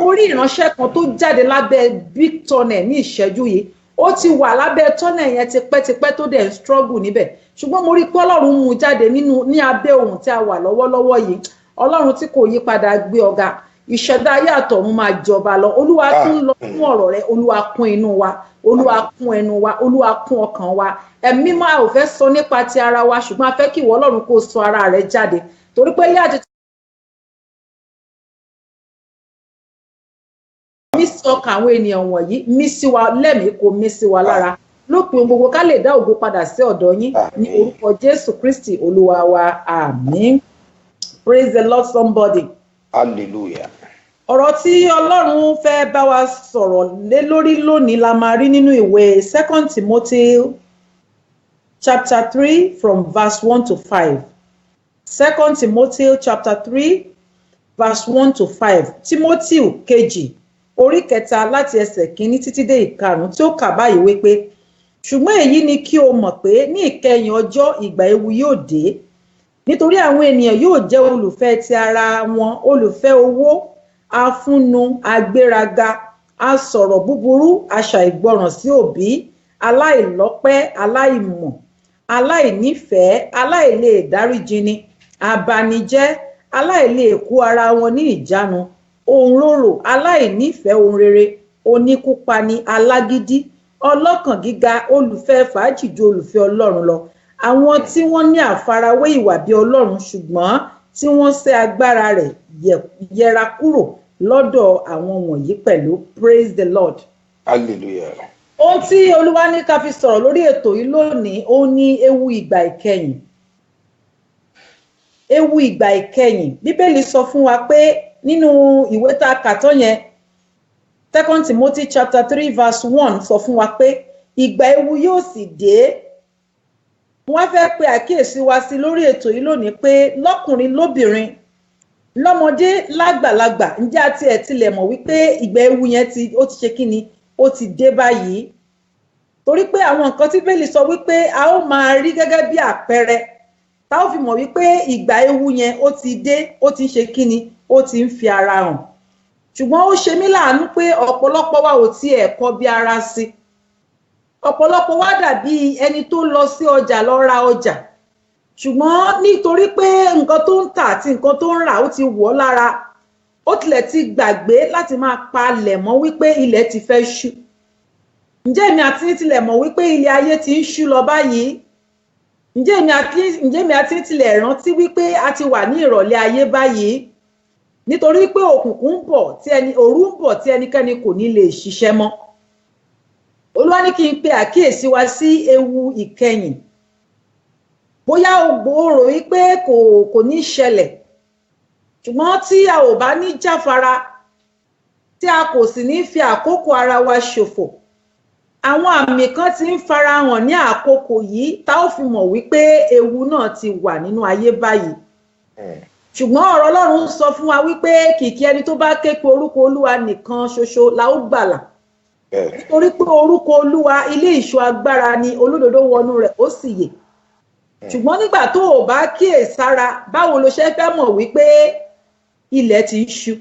S4: orí ìránṣẹ́ kan tó jáde lábẹ́ big tunnel ní ìṣẹ́jú yìí ó ti wà lábẹ́ tunnel yẹn tipẹ́tipẹ́ tó dẹ̀ ń struggle níbẹ̀ ṣùgbọ́n mo rí pé Ọlọ́run mú jáde ní abẹ́ ohun tí a wà lọ́wọ́lọ́wọ́ yìí Ọlọ́run tí kò yí padà gbé ọ̀gá ìṣẹ̀dá ayé àtọ̀run máa jọba lọ Olúwa tún lọ fún ọ̀rọ̀ rẹ Olúwa kún inú wa Olúwa kún ẹnu wa Olúwa kún ọkàn wa ẹ̀mí máa ò fẹ́ sọ nípa ti ara wa ṣùgbọ́n a fẹ́ kí ìwọ Ọlọ́run kó sọ ara rẹ jáde torí pé ilé àti mí sọkàn àwọn ènìyàn wọ̀nyí mí sí wa lẹ́mìí kò mí sí wa lára lópin gbogbo ká lè dá ògo padà sí ọ̀dọ̀ yín ní orúkọ Jésù Kristi Olúwa wa àmín. Praise the Lord somebody.
S3: Hallelujah.
S4: ọ̀rọ̀ tí Ọlọ́run fẹ́ bá wa sọ̀rọ̀ lé lórí lónìí la máa rí nínú ìwé 2 Timothy chapter 3 from verse 1 to 5. 2 Timothy chapter 3 verse 1 to 5. Timothy kejì orí 3 láti ẹsẹ̀ 1 títí dé 5 tí ó kà báyìí wípé ṣùgbọ́n èyí ni kí o mọ̀ pé ní ìkẹyìn ọjọ́ ìgbà ewu yóò dé nítorí àwọn ènìyàn yóò jẹ́ olùfẹ́ ti ara wọn olùfẹ́ owó afúnnu agbéraga asọ̀rọ̀ búburú aṣàìgbọràn sí òbí aláìlọ́pẹ́ aláìmọ̀ aláìnífẹ̀ẹ́ aláìlè dáríjini abanijẹ́ aláìlè kó ara wọn ní ìjánu òǹrorò aláìnífẹ̀ẹ́ ohun rere oníkúpani alágídí ọlọ́kàn gíga olùfẹ́ fàájì ju olùfẹ́ Ọlọ́run lọ àwọn tí wọ́n ní àfarawé ìwà bí Ọlọ́run ṣùgbọ́n tí wọ́n sẹ́ agbára rẹ̀ yẹra kúrò lọ́dọ̀ àwọn wọ̀nyí pẹ̀lú. Praise the Lord.
S3: Hallelujah.
S4: ohun tí Olúwa ní ká fi sọ̀rọ̀ lórí ètò yìí lónìí ó ní ewu ìgbà ìkẹyìn. ewu ìgbà ìkẹyìn Bíbélì sọ fún wa pé nínú ìwé tá a kà tán yẹn 2 Timothy chapter 3 verse 1 sọ fún wa pé ìgbà ewu yóò sì dé. wọ́n fẹ́ pe àkíyèsí wa sí lórí ètò yìí lónìí pé lọ́kùnrin lóbìnrin lọ́mọdé lágbàlagbà ǹjẹ́ àti ẹ̀ tilẹ̀ mọ̀ wípé ìgbà ewu yẹn ó ti ṣe kíni ó ti dé báyìí torí pé àwọn nǹkan tí Bíbélì sọ wípé a ó máa rí gẹ́gẹ́ bí àpẹẹrẹ tá ó fi mọ̀ wípé ìgbà ewu yẹn ó ti dé ó ti ń ṣe kíni ó ti ń fi ara hàn ṣùgbọ́n ó ṣe mí láàánú pé ọ̀pọ̀lọpọ̀ wa ò tiẹ̀ kọbi ara sí ọ̀pọ̀lọpọ̀ wa dàbí ẹni tó lọ sí ọjà lọ ra ọjà ṣùgbọ́n nítorí pé nǹkan tó ń tà àti nǹkan tó ń rà ó ti wọ̀ lára ó tilẹ̀ ti gbàgbé láti máa palẹ̀ mọ́ wípé ilẹ̀ ti fẹ́ ṣú. ǹjẹ́ èmi àti yín tilẹ̀ mọ̀ wípé ilé ayé ti ń ṣú lọ báyìí? ǹjẹ́ èmi àti yín tilẹ̀ rántí wípé a ti wà ní ìrọ̀lẹ́ ayé báyìí? nítorí pé òkùnkùn ń bọ̀ òru ń bọ̀ tí ẹnikẹ́ni kò ní lè ṣiṣẹ́ mọ́. Olúwa ní kí n pe àkíyèsí wa sí ewu ìkẹyìn. Bóyá o rò wípé kò ní ṣẹlẹ̀, ṣùgbọ́n tí a ò bá ní jáfara, tí a kò sì ní fi àkókò ara wa ṣòfò, àwọn àmì kan ti ń farahàn ní àkókò yìí tá ó fi mọ̀ wípé ewu náà ti wà nínú ayé báyìí. Ṣùgbọ́n ọ̀rọ̀ Ọlọ́run sọ fún wa wípé kìkì ẹni tó bá ké pe orúkọ Olúwa nìkan ṣoṣo la ó gbàlà. Nítorí pé orúkọ Olúwa ilé ìṣọ́ agbára ni, olódodo wọnú rẹ̀ ó sì yè. Ṣùgbọ́n nígbà tó o bá kíyèsára, báwo lo ṣe fẹ́ mọ̀ wípé ilẹ̀ ti ń ṣú?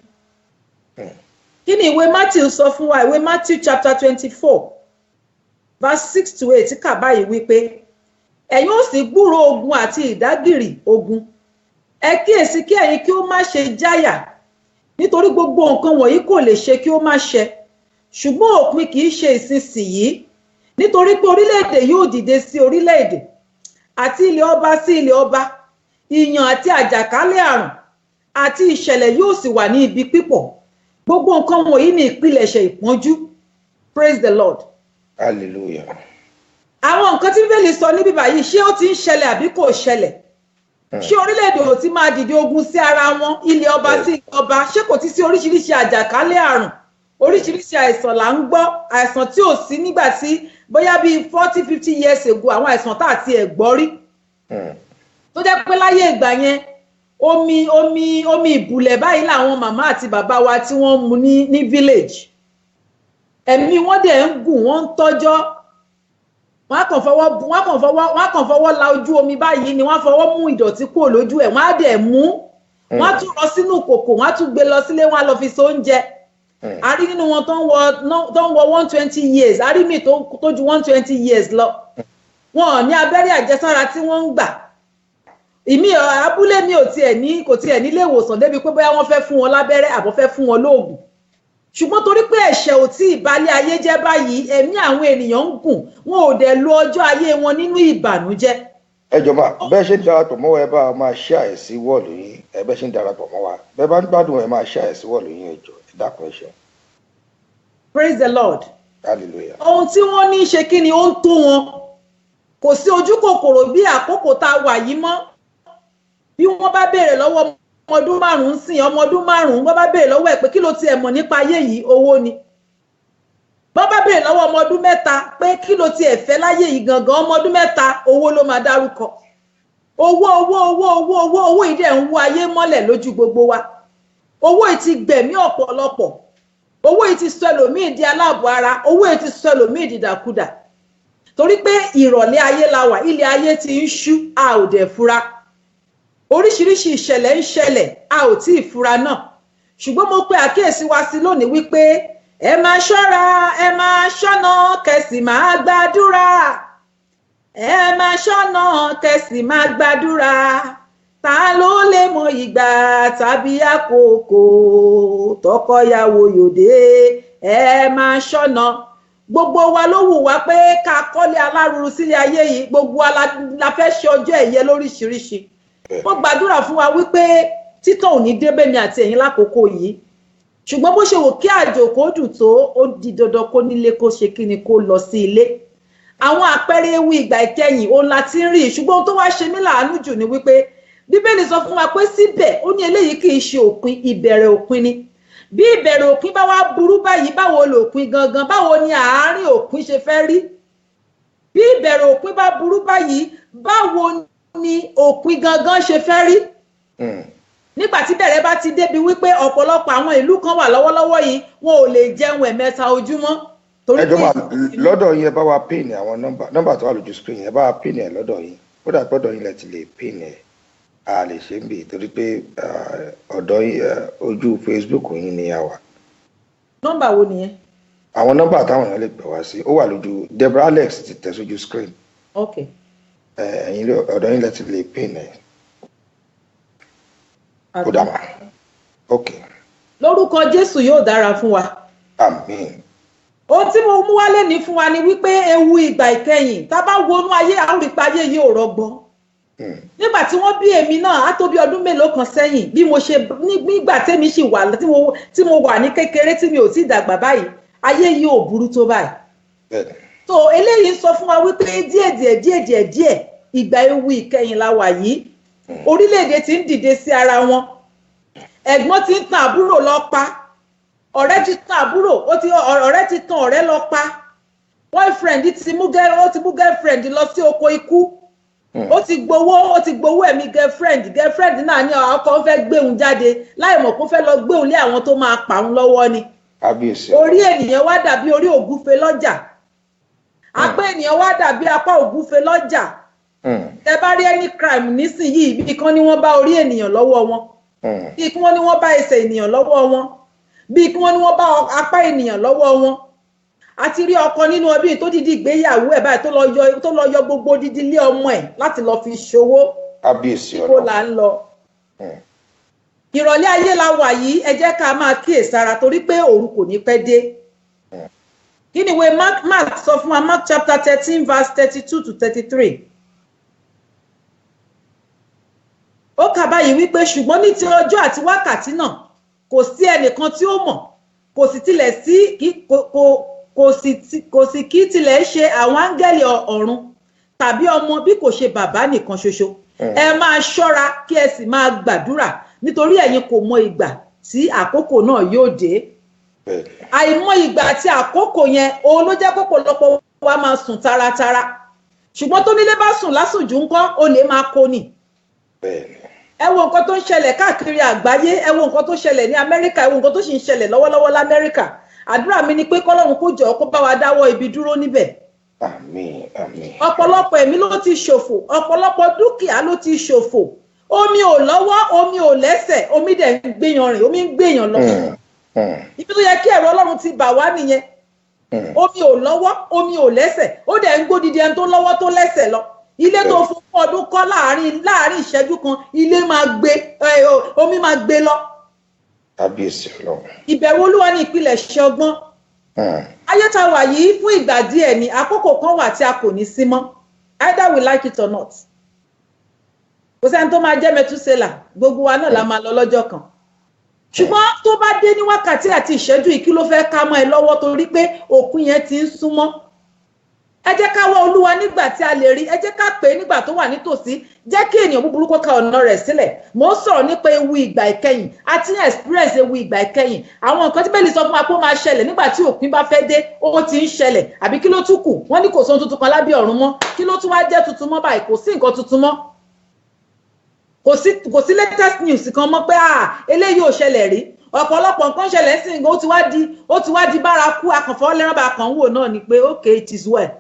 S4: Kí ni ìwé Matthew sọ fún wa? Ìwé Matthew chapter 24 verse 6 to 8 kà báyìí wípé ẹ̀yin ó sì gbúròó ogun àti ìdágìrì ogun. Ẹ kíyèsí kí ẹ̀yin kí ó má ṣe jáyà, nítorí gbogbo nǹkan wọ̀nyí kò lè ṣe kí ó má ṣẹ. Ṣùgbọ́n òpin kì í ṣe ìsinsìnyí, nítorí pé orílẹ̀-èdè yóò dìde sí orílẹ̀-èdè, àti ilẹ̀ ọba sí ilẹ̀ ọba, ìyàn àti àjàkálẹ̀ àrùn àti ìṣẹ̀lẹ̀ yóò sì wà ní ibi pípọ̀. Gbogbo nǹkan wọ̀nyí ni ìpilẹ̀ṣẹ̀ ìpọ́njú. Praise the Lord.
S3: Hallelujah.
S4: Àwọn nǹkan tí Bíbélì sọ níbí báyìí, ṣé ó ti ń ṣẹlẹ̀ àbí kò ṣẹlẹ̀? Ṣé orílẹ̀-èdè ò ti máa dìde ogun sí ara wọn, ilẹ̀ ọba sí ilẹ̀ ọba? Ṣé kò ti sí oríṣiríṣi àjàkálẹ̀ àrùn, oríṣiríṣi àìsàn là ń gbọ́, àìsàn tí ò sí nígbà tí bóyá bíi 40-50 years ago, àwọn àìsàn tá àti ẹ̀ gbọ́ rí. Tó jẹ́ pé láyé ìgbà yẹn omi ìbùlẹ̀ báyìí làwọn màmá àti bàbá wa tí wọ́n mu ní village. Ẹ̀mí wọ́n dẹ̀ ń gùn, wọ́n ń tọ́jọ́. Wọ́n kàn fọwọ́ la ojú omi báyìí ni, wọ́n fọwọ́ mú ìdọ̀tí kúrò lójú ẹ̀, wọ́n á dẹ̀ mú, wọ́n á tún lọ sínú kòkò, wọ́n á tún gbé lọ sílé, wọ́n á lọ fi so oúnjẹ. A rí nínú wọn tó ń wọ 120 years, a rí mi tó ju 120 years lọ. Wọn ò ní abẹ́rẹ́ àjẹsára tí wọ́n ń gbà. Ìmí abúlé mi kò tiẹ̀ nílé ìwòsàn débi pé bóyá wọ́n fẹ́ fún wọn lábẹ́rẹ́ àbọ̀ fẹ́ fún wọn lóògùn. Ṣùgbọ́n torí pé ẹ̀ṣẹ̀ ò tí ìbálẹ̀ ayé jẹ́ báyìí, ẹ̀mí àwọn ènìyàn ń gùn, wọn ò dẹ̀ lo ọjọ́ ayé wọn nínú ìbànújẹ́.
S3: Ẹ jọ̀ọ́ máa bẹ́ẹ̀ ṣe ń darapọ̀ mọ́ wa, ẹ bá máa share sí wọ́ọ̀lù yín. Ẹ bẹ́ẹ̀ ṣe ń darapọ̀ mọ́ wa, bẹ́ẹ̀ bá ń gbádùn ẹ máa share sí wọ́ọ̀lù yín, ẹ jọ̀ọ́ ẹ dákun ẹ ṣeun.
S4: Praise the Lord.
S3: Hallelujah.
S4: Ohun tí wọ́n ní ṣe kí ni ó ń tó wọn. Kò sí ojú kòkòrò bí àkókò tá a wà yìí mọ́. Bí wọ́n bá béèrè lọ́wọ́ ọmọ ọdún 5 sìn, ọmọ ọdún 5, wọ́n bá béèrè lọ́wọ́ ẹ̀ pé kí ló tiẹ̀ mọ̀ nípa ayé yìí, owó ni. Wọ́n bá béèrè lọ́wọ́ ọmọ ọdún 3 pé kí ló tiẹ̀ fẹ́ láyé yìí gangan, ọmọ ọdún 3 owó ló máa dárúkọ. Owó yìí dẹ̀ ń wó ayé mọ́lẹ̀ lójú gbogbo wa. Owó yìí ti gbẹ̀mí ọ̀pọ̀lọpọ̀. Owó yìí ti sọ ẹlòmíì di aláàbọ̀ ara, owó yìí ti sọ ẹlòmíì di dàkúdà. Torí pé ìrọ̀lẹ́ ayé la wà, ilẹ̀ ayé ti ń ṣú, a ò dẹ̀ fura. Oríṣiríṣi ìṣẹ̀lẹ̀ ń ṣẹlẹ̀, a ò tí ì fura náà. Ṣùgbọ́n mo pe àkíyèsí wa sí lónìí wípé ẹ máa ṣọ́ra, ẹ máa ṣọ́nà, kẹsì máa gbàdúrà. Ẹ máa ṣọ́nà, kẹsì máa gbàdúrà. Ta ló lè mọ ìgbà tàbí àkókò tọkọyàwó yòdé? Ẹ máa ṣọ́nà. Gbogbo wa ló wù wá pé ká kọ́lé alárùrù sílé ayé yìí, gbogbo wa la fẹ́ ṣe ọjọ́ ẹ̀yẹ lóríṣiríṣi. Mo gbàdúrà fún wa wípé títàn ò ní débẹ̀ mi àti ẹ̀yin lákòókò yìí. Ṣùgbọ́n bó ṣe wò kí àjò kó dùn tó, ó di dandan kó nílé kó ṣe kí ni kó lọ sí ilé. Àwọn àpẹẹrẹ ewu ìgbà ìkẹyìn òun la ti ń rí, ṣùgbọ́n tó wá ṣe mí láàánú jù ni wípé Bíbélì sọ fún wa pé síbẹ̀ ó ní eléyìí kì í ṣe òpin, ìbẹ̀rẹ̀ òpin ni. Bí ìbẹ̀rẹ̀ òpin bá wá burú báyìí, báwo lòpin gangan, báwo ni àárín òpin ṣe fẹ́ rí? Bí ìbẹ̀rẹ̀ òpin bá burú báyìí, báwo ni òpin gangan ṣe fẹ́ rí? Nígbà tí bẹ̀rẹ̀ bá ti débi wípé ọ̀pọ̀lọpọ̀ àwọn ìlú kan wà lọ́wọ́lọ́wọ́ yìí, wọn ò lè jẹun ẹ̀mẹ́ta ojúmọ́.
S3: Ẹ jọ̀ọ́ máa lọ́dọ̀ yín ẹ bá wa pín àwọn nọ́mbà tó wà lójú screen, ẹ bá wa pín ẹ lọ́dọ̀ yín. Ó dà gbọ́dọ̀ yín lẹ ti lè pín ẹ. A lè ṣe ń bì torí pé ọ̀dọ̀ ojú Facebook yín ni a wà.
S4: Nọ́mbà wo nìyẹn?
S3: Àwọn nọ́mbà táwọn èèyàn lè pè wá sí, ó wà lójú Deborah Alex ti tẹ̀ sójú screen.
S4: Okay.
S3: Ẹ̀yin ọ̀dọ̀ yín lẹ ti lè pín ẹ. Ó dà mà. Okay.
S4: Lórúkọ Jésù yóò dára fún wa.
S3: Àmín.
S4: Ohun tí mo mú wálé ní fún wa ni wípé ewu ìgbà ìkẹyìn, tá bá wọnú ayé àwọn ìpa ayé yìí ò rọgbọ. Nígbà tí wọ́n bí èmi náà á tó bí ọdún mélòó kan sẹ́yìn, bí mo ṣe nígbà tèmi sì wà tí mo wà ní kékeré tí mi ò tí dàgbà báyìí, ayé yìí ò burú tó báyìí. so eléyìí sọ fún wa wípé díẹ̀ ìgbà ewu ìkẹyìn la wà yìí orílẹ̀-èdè ti ń dìde sí ara wọn ẹ̀gbọ́n ti ń tan àbúrò lọ pa ọ̀rẹ́ ti tan àbúrò ọ̀rẹ́ ti tan ọ̀rẹ́ lọ pa boyfriend ti mú girlfriend lọ sí oko ikú ó ti gbowó ẹ̀mí girlfriend náà ní ọkọ fẹ́ gbéhùn jáde láì mọ̀ kó fẹ́ lọ gbéhùn lé àwọn tó máa pa òun lọ́wọ́ ni orí ènìyàn wá dàbí orí ògúfe lọ́jà apá ènìyàn wá dàbí apá ògúfe lọ́jà tẹ bá rí any crime nísìnyìí bí kan ni wọ́n bá orí ènìyàn lọ́wọ́ wọn bí kí wọ́n ní wọ́n bá ẹsẹ̀ ènìyàn lọ́wọ́ wọn bí kí wọ́n ní wọ́n bá apá ènìyàn lọ́wọ́ wọn àti rí ọkọ nínú ọbí tó dìdí ìgbéyàwó ẹ̀ báyìí tó lọ yọ gbogbo dídí lé ọmọ ẹ̀ láti lọ fi ṣòwò kó là ń lọ. Ìrọ̀lẹ́ ayé la wà yìí ẹ jẹ́ ká máa kíyèsára torí pé òru kò ní pẹ́ dé. Kí ni ìwé Mark sọ fún wa Mark chapter 13 verse 32 to 33. Ó kà báyìí wípé ṣùgbọ́n ní ti ọjọ́ àti wákàtí náà kò sí ẹnìkan tí ó mọ̀ kò sì kí tilẹ̀ ṣe àwọn áńgẹ́lì ọ̀run tàbí ọmọ bí kò ṣe bàbá nìkan ṣoṣo. Ẹ máa ṣọ́ra kí ẹ sì máa gbàdúrà nítorí ẹ̀yin kò mọ ìgbà tí àkókò náà yóò dé. Àìmọ̀ ìgbà àti àkókò yẹn òun ló jẹ́ pọ̀pọ̀lọpọ̀ wa máa sùn taratara ṣùgbọ́n tó nílé bá sùn lásùnjù ńkọ́ ó lè máa kó ni. Ẹ wo nǹkan tó ń ṣẹlẹ̀ káàkiri àgbáyé ẹ wo nǹkan tó ṣẹlẹ̀ ní Amẹ́ríkà ẹ wo nǹkan tó sì ń ṣẹlẹ̀ lọ́wọ́lọ́wọ́ l'Amẹ́ríkà àdúrà mi ni pé kọ́lọ́run kó jọ̀ọ́ kó bá wa dáwọ́ ibi dúró níbẹ̀.
S3: Àmín àmín.
S4: Ọ̀pọ̀lọpọ̀ ẹ̀mí ló ti ṣòfò ọ̀pọ̀lọpọ̀ dúkìá ló ti ṣòfò omi ò lọ́wọ́ omi ò lẹ́sẹ̀ omi dẹ̀ ń gbéyan rìn omi ń gbéyan lọ. Ibi tó yẹ kí ẹ̀rọ Ọlọ́run ti bà wá nìyẹn omi ò lọ́wọ́ omi ò lẹ́sẹ̀ ó dẹ̀ ń gbódìdí ẹni tó lọ́wọ́ tó lẹ́sẹ̀ lọ ilé tó fún ọdún kọ́ láàrin ìṣẹ́jú kan ilé máa gbé omi máa gbé lọ.
S3: Kábíyèsí Ọlọ́run.
S4: Ìbẹ̀rù Olúwa ní ìpilẹ̀ṣẹ̀ ọgbọ́n. Ayé tá wà yìí fún ìgbà díẹ̀ ni àkókò kan wà tí a kò ní sí mọ́ either we like it or not. Kò sẹ́ni tó máa jẹ́ Mẹtúsélà gbogbo wa náà la máa lọ lọ́jọ́ kan. Ṣùgbọ́n tó bá dé ní wákàtí àti ìṣẹ́jú yìí kí ló fẹ́ ká mọ́ ẹ lọ́wọ́ torí pé òkun yẹn ti ń súnmọ́. Ẹ jẹ́ ká wá Olúwa nígbà tí a lè rí ẹ jẹ́ ká pè é nígbà tó wà nítòsí jẹ́ kí ènìyàn búburú kó ka ọ̀nà rẹ̀ sílẹ̀. Mo ń sọ̀rọ̀ nípa ewu ìgbà ìkẹyìn àti experience ewu ìgbà ìkẹyìn àwọn nǹkan tí Bíbélì sọ fún wa pé ó máa ṣẹlẹ̀ nígbà tí òpin bá fẹ́ dé ó ti ń ṣẹlẹ̀ àbí kí ló tún kù wọ́n ní kò sóhun tuntun kan lábẹ́ ọ̀run mọ́ kí ló tún wá jẹ́ tuntun mọ́ báyìí kò sí nǹkan tuntun mọ́ kò sí latest news kan mọ́ pé eléyìí ò ṣẹlẹ̀ rí ọ̀pọ̀lọpọ̀ nǹkan ṣẹlẹ̀ sí nǹkan ó ti wá di bárakú akànfọ́ lẹ́rọ̀bà kan wò náà ni pé okay it is well.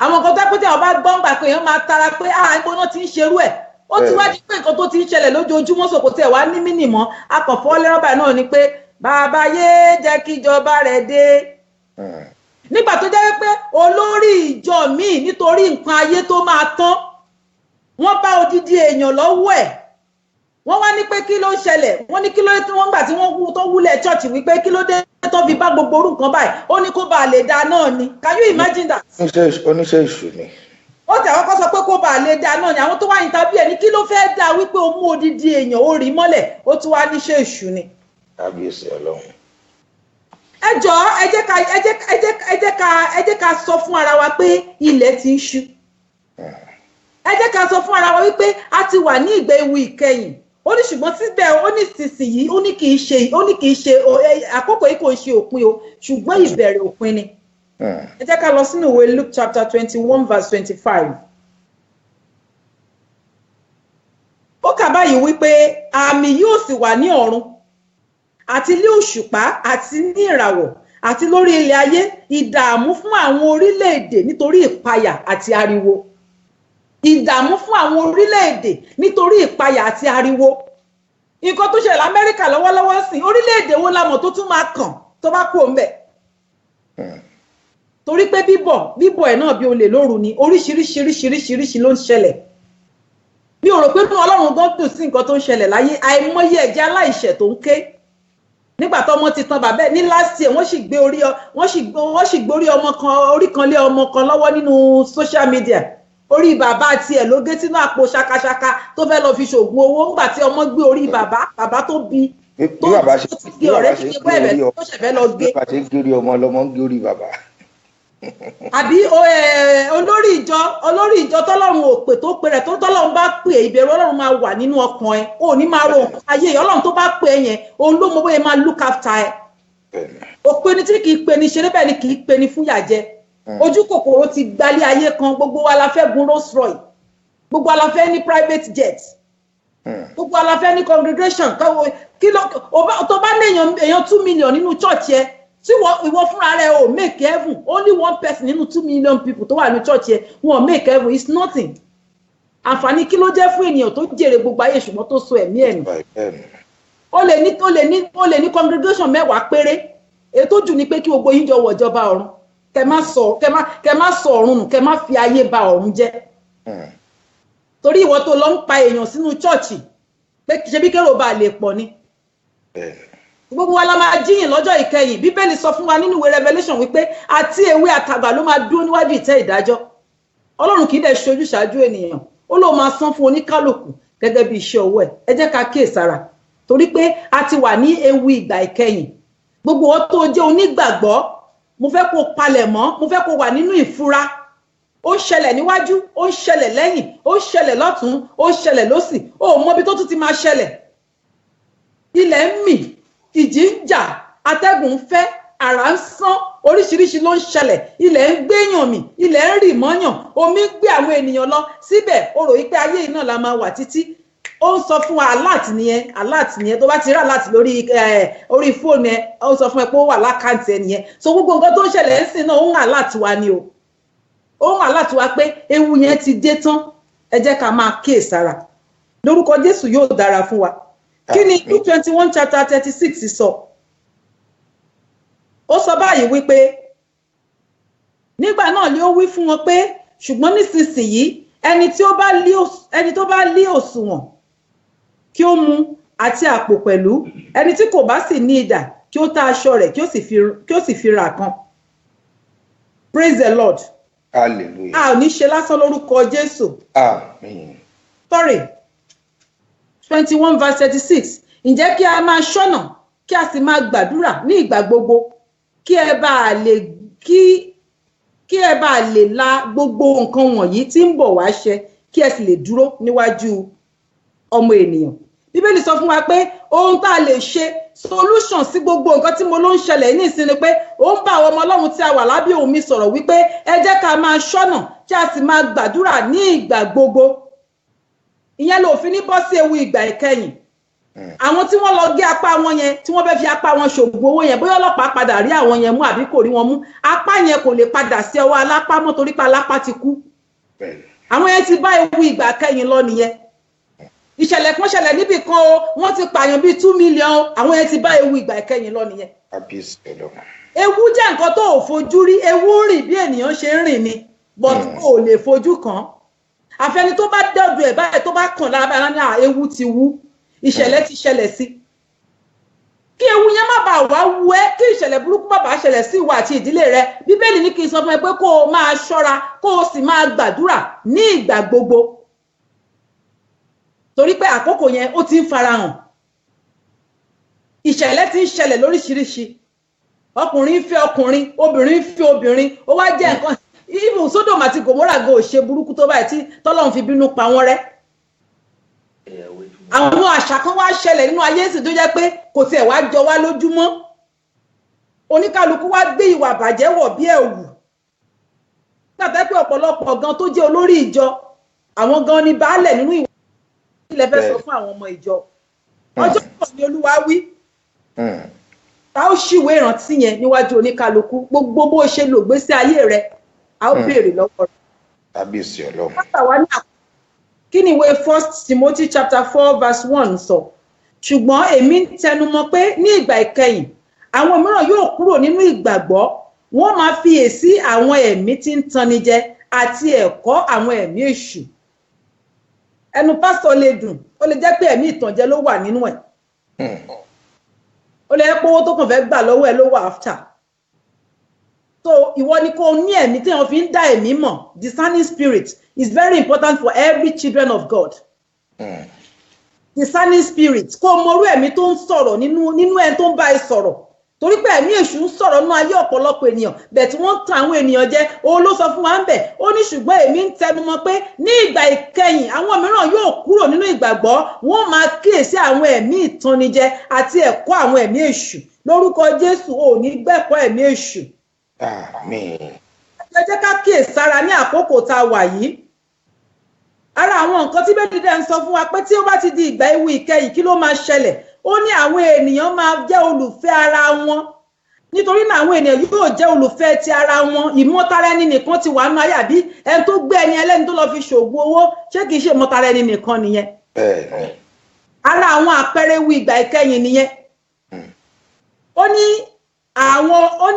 S4: Àwọn nǹkan tó pé tí àwọn bá gbọ́n gbà pé èèyàn máa tara pé ẹgbẹ́ náà ti ń ṣerú ẹ̀ ó ti wá di pé nǹkan tó ti ń ṣẹlẹ̀ lójoojúmọ́ sòkò tí ẹ̀ wá ní mínìmọ́ akànfọ́ lẹ́rọ̀bà náà ni pé bàbá yé jẹ́ kí ìjọba rẹ̀ dé. Nígbà tó jẹ́ pé olórí ìjọ míì nítorí nǹkan ayé tó máa tán wọ́n bá odidi èèyàn lọ́wọ́ ẹ̀ wọ́n wá ní pé kí ló ń ṣẹlẹ̀ wọ́n ní kí ló tí wọ́n gbà tí wọ́n tó wúlẹ̀ chọ́ọ̀chì wípé kí ló dé tó fi bá gbogbo orú nǹkan báyìí ó ní kó bá lè dá náà ni can you imagine that.
S3: Oníṣẹ́ ìṣù ni.
S4: Ó ti àwọn kan sọ pé kó bá lè dá náà ni àwọn tó wá interview ẹ̀ ní kí ló fẹ́ dá wípé ó mú odidi èèyàn ó rí mọ́lẹ̀ ó tún wá níṣẹ́ ìṣù ni.
S3: Kábíyèsí Ọlọ́run.
S4: Ẹ jọ̀ọ́ ẹ jẹ́ ká sọ fún ara wa pé ilẹ̀ ti ń ṣú. Ẹ jẹ́ ká sọ fún ara wa wípé a ti wà ní ìgbà ewu ìkẹyìn ó ní ṣùgbọ́n síbẹ̀ ó ní sísìnyí ó ní kì í ṣe àkókò yìí kò ṣe òpin o ṣùgbọ́n ìbẹ̀rẹ̀ òpin ni. Ẹ jẹ́ ká lọ sínú ìwé Luke chapter 21 verse 25. Ó kà báyìí wípé àmì yóò sì wà ní ọ̀run àti ní òṣùpá àti ní ìràwọ̀ àti lórí ilẹ̀ ayé ìdààmú fún àwọn orílẹ̀-èdè nítorí ìpayà àti ariwo. Ìdààmú fún àwọn orílẹ̀-èdè nítorí ìpayà àti ariwo. Nǹkan tó ṣẹlẹ̀ l'Amẹ́ríkà lọ́wọ́lọ́wọ́ sí orílẹ̀-èdè wo la mọ̀ tó tún máa kàn tó bá kú ńbẹ̀. Torí pé bíbọ̀ ẹ̀ náà bí olè lóru ni oríṣiríṣi ló ń ṣẹlẹ̀. Mi ò rò pé fún Ọlọ́run gan dùn sí nǹkan tó ń ṣẹlẹ̀ láyé àìmọye ẹ̀jẹ̀ aláìṣẹ̀ tó ń ké. Nígbà tó ọmọ ti tan bàbá ẹ̀ ní last year wọ́n sì gbé orí ọmọ kan orí kan lé ọmọ kan lọ́wọ́ nínú social media. Orí bàbá tiẹ̀ ló gé sínú àpò ṣakaṣaka tó fẹ́ lọ fi ṣògùn owó ńgbà tí ọmọ gbé orí bàbá tó bí
S3: bí bàbá ṣe ń gé orí ọmọ lọmọ ń gé orí bàbá.
S4: àbí olórí ìjọ tọ́lọ́run ò pè tó pè rẹ̀ tó tọ́lọ́run bá pè ìbẹ̀rù Ọlọ́run máa wà nínú ọkàn ẹ ò ní máa ro ayé Ọlọ́run tó bá pè yẹn òun ló mọ bóyá máa look after ẹ òpin ni tí kì í pe ni ṣeré bẹ́ẹ̀ ni kì í pe ni fúyà jẹ ojú kòkòrò ti gbalé ayé kan gbogbo wa la fẹ́ gun Rolls Royce gbogbo wa la fẹ́ ní private jet gbogbo wa la fẹ́ ní congregation kí ló tó bá ní èèyàn 2 million nínú church yẹ tí ìwọ fúnra rẹ ò make heaven only one person nínú 2 million people tó wà ní church yẹ wọn make heaven it's nothing àǹfààní kí ló jẹ́ fún ènìyàn tó jèrè gbogbo ayé ṣùgbọ́n tó so ẹ̀mí ẹ̀mí ó lè ní congregation 10 péré ètò jù ní pé kí gbogbo yín jọ wọ ìjọba ọ̀run kẹ má sọ ọ̀run nù kẹ má fi ayé ba ọ̀run jẹ́ torí ìwọ tó lọ ń pa èèyàn sínú chọ́ọ̀chì pé ṣe bí kérò bá lè pọ̀ ni gbogbo wa la máa jíyìn lọ́jọ́ ìkẹyìn bíbélì sọ fún wa nínú ìwé Revelation wípé àti ewé àtàgbà ló máa dúró níwájú ìtẹ́ ìdájọ́ Ọlọ́run kì í dẹ̀ ṣojú ṣáájú ènìyàn ó ló máa san fún oníkálùkù gẹ́gẹ́ bí iṣẹ́ ọwọ́ ẹ̀ ẹ jẹ́ ká kíyèsára torí pé a ti wà ní ewu ìgbà ìkẹyìn gbogbo wọn tó jẹ́ onígbàgbọ́ mo fẹ́ kó palẹ̀ mọ́ mo fẹ́ kó wà nínú ìfura ó ń ṣẹlẹ̀ níwájú ó ń ṣẹlẹ̀ lẹ́yìn ó ń ṣẹlẹ̀ lọ́tún ó ń ṣẹlẹ̀ lósì ó mọ ibi tó tún ti máa ṣẹlẹ̀ ilẹ̀ ń mì ìjì ń jà atẹ́gùn ń fẹ́ àrá ń sán oríṣiríṣi ló ń ṣẹlẹ̀ ilẹ̀ ń gbéyàn mì ilẹ̀ ń rì mọ́yàn omi ń gbé àwọn ènìyàn lọ síbẹ̀ o rò wípé ayé yìí náà la máa wà títí ó ń sọ fún wa alert nìyẹn tó bá ti rí alert orí fóònù ẹ ó ń sọ fún ẹ pé ó wà lákàntì ẹ nìyẹn so gbogbo nǹkan tó ń ṣẹlẹ̀ ń sìn náà ó ń alert wa ni o ó ń alert wa pé ewu yẹn ti dé tán ẹ jẹ́ ká máa kíyèsára lórúkọ Jésù yóò dára fún wa kí ni Luke 21 chapter 36 sọ ó sọ báyìí wípé nígbà náà ni ó wí fún wọn pé ṣùgbọ́n nísinsìnyí ẹni tó bá lé òṣùwọ̀n kí ó mú àti àpò pẹ̀lú ẹni tí kò bá sì ní idà kí ó ta aṣọ rẹ̀ kí ó sì fi rà kan praise the Lord
S3: hallelujah
S4: a ò ní ṣe lásán lórúkọ Jésù
S3: amen
S4: sorry 21 verse 36 ǹjẹ́ kí a máa ṣọ́nà kí a sì máa gbàdúrà ní ìgbà gbogbo kí ẹ bá lè la gbogbo nǹkan wọ̀nyí tí ń bọ̀ wá ṣẹ kí ẹ sì lè dúró níwájú ọmọ ènìyàn bíbélì sọ fún wa pé ohun tá a lè ṣe solution sí gbogbo nǹkan tí mo ló ń ṣẹlẹ̀ ní ìsinmi pé ó ń bá àwọn ọmọ Ọlọ́run tí a wà lábẹ́ òun mi sọ̀rọ̀ wípé ẹ jẹ́ ká máa ṣọ́nà kí a sì máa gbàdúrà ní ìgbà gbogbo ìyẹn ló fi ní bọ́ sí ewu ìgbà ìkẹyìn àwọn tí wọ́n lọ gé apá wọn yẹn tí wọ́n fẹ́ fi apá wọn ṣògùn owó yẹn bóyá ọlọ́pàá padà rí àwọn yẹn mú àbí kò rí wọn mú apá yẹn kò lè padà sí ọwọ́ alápá mọ́ torí pé alápá ti kú àwọn yẹn ti bá ewu ìgbà kẹyìn lọ nìyẹn ìṣẹ̀lẹ̀ kan ṣẹlẹ̀ níbì kan o wọ́n ti pààyàn bíi 2 million àwọn yẹn ti bá ewu ìgbà kẹyìn lọ nìyẹn ewu jẹ́ nǹkan tó ò fojú rí ewu ń rìn bí ènìyàn ṣe ń rìn ni but o lè fojú kàn àfẹni tó bá dọ̀dọ̀ ẹ̀ báyìí tó bá kàn lára ní ewu ti wú ìṣẹ̀lẹ̀ ti ṣẹlẹ̀ sí kí ewu yẹn má bàa wá wú ẹ́ kí ìṣẹ̀lẹ̀ burúkú má bàa ṣẹlẹ̀ sí ìwọ àti ìdílé rẹ bíbélì ní kí n sọ fún ẹ pé kó o máa ṣọ́ra kó o sì máa gbàdúrà ní ìgbà gbogbo torí pé àkókò yẹn ó ti ń farahàn ìṣẹ̀lẹ̀ ti ń ṣẹlẹ̀ lóríṣiríṣi ọkùnrin ń fẹ́ ọkùnrin obìnrin ń fẹ́ obìnrin ó wá jẹ́ nǹkan even Sódómù àti Gòmórà go ṣe burúkú tó báyìí tí tọ́lọ́run fi bínú pa wọ́n rẹ́ àwọn àṣà kan wá ṣẹlẹ̀ nínú ayé sì tó jẹ́ pé kò tiẹ̀ wá jọ wá lójúmọ́ oníkálukú wá gbé ìwà bàjẹ́ wọ̀ bí ẹ̀wù gbàgbé pé ọ̀pọ̀lọpọ̀ gan tó jẹ́ olórí ìjọ àwọn gan ni baálẹ̀ nínú ìwà ilẹ̀ fẹ́ sọ fún àwọn ọmọ ìjọ ọjọ́ pọ̀ ní Olúwa wí ta ó ṣìwé ìrántí yẹn níwájú oníkálukú gbogbo bó ṣe lò gbésí ayé rẹ a ó béèrè lọ́wọ́ rẹ
S3: kábíyèsí Ọlọ́run
S4: kí ni ìwé 1 Timothy chapter 4 verse 1 sọ ṣùgbọ́n èmi ń tẹnumọ́ pé ní ìgbà ìkẹyìn àwọn mìíràn yóò kúrò nínú ìgbàgbọ́ wọ́n máa fiyèsí àwọn ẹ̀mí tí ń tanni jẹ àti ẹ̀kọ́ àwọn ẹ̀mí èṣù ẹnu pásítọ̀ lè dùn ó lè jẹ́ pé ẹ̀mí ìtànjẹ ló wà nínú ẹ̀ ó lè jẹ́ pé owó tó kàn fẹ́ gbà lọ́wọ́ ẹ ló wà after so ìwọ ni kò ní ẹ̀mí tí wọ́n fi ń dá ẹ̀mí mọ̀ discerning spirit is very important for every children of God. Discerning spirit kó mọrú ẹ̀mí tó ń sọ̀rọ̀ nínú ẹ̀ tó ń bá ẹ sọ̀rọ̀ torí pé ẹ̀mí èṣù ń sọ̀rọ̀ nínú ayé ọ̀pọ̀lọpọ̀ ènìyàn bẹ́ẹ̀ tí wọ́n ń tan àwọn ènìyàn jẹ. Òun ló sọ fún wa ń bẹ̀, ó ní ṣùgbọ́n èmi ń tẹnumọ́ pé ní ìgbà ìkẹyìn àwọn mìíràn yóò kúrò nínú ìgbàgbọ́, wọ́n máa kíyèsí àwọn ẹ̀mí ìtanijẹ àti ẹ̀kọ́ àwọn ẹ̀mí èṣù. Lórúkọ Jésù ò ní gbẹ̀kọ́ ẹ̀mí èṣù.
S3: Àmín.
S4: Ẹ jẹ́ ká kíyèsára ní àkókò tá a wà yìí. Ara àwọn nǹkan tí Bíbélì dẹ̀ ń sọ fún wa pé tí ó bá ti di ìgbà ewu ìkẹyìn kí ló máa ṣẹlẹ̀? Ó ní àwọn ènìyàn máa jẹ́ olùfẹ́ ara wọn. Nítorí náà àwọn ènìyàn yóò jẹ́ olùfẹ́ ti ara wọn. Ìmọ̀tara ẹni nìkan ti wà nínú ayé, àbí ẹni tó gbé ẹni ẹlẹ́ni tó lọ fi ṣògùn owó, ṣé kìí ṣe ìmọ̀tara ẹni nìkan nìyẹn? Ara àwọn àpẹẹrẹ ewu ìgbà ìkẹyìn nìyẹn. Ó ní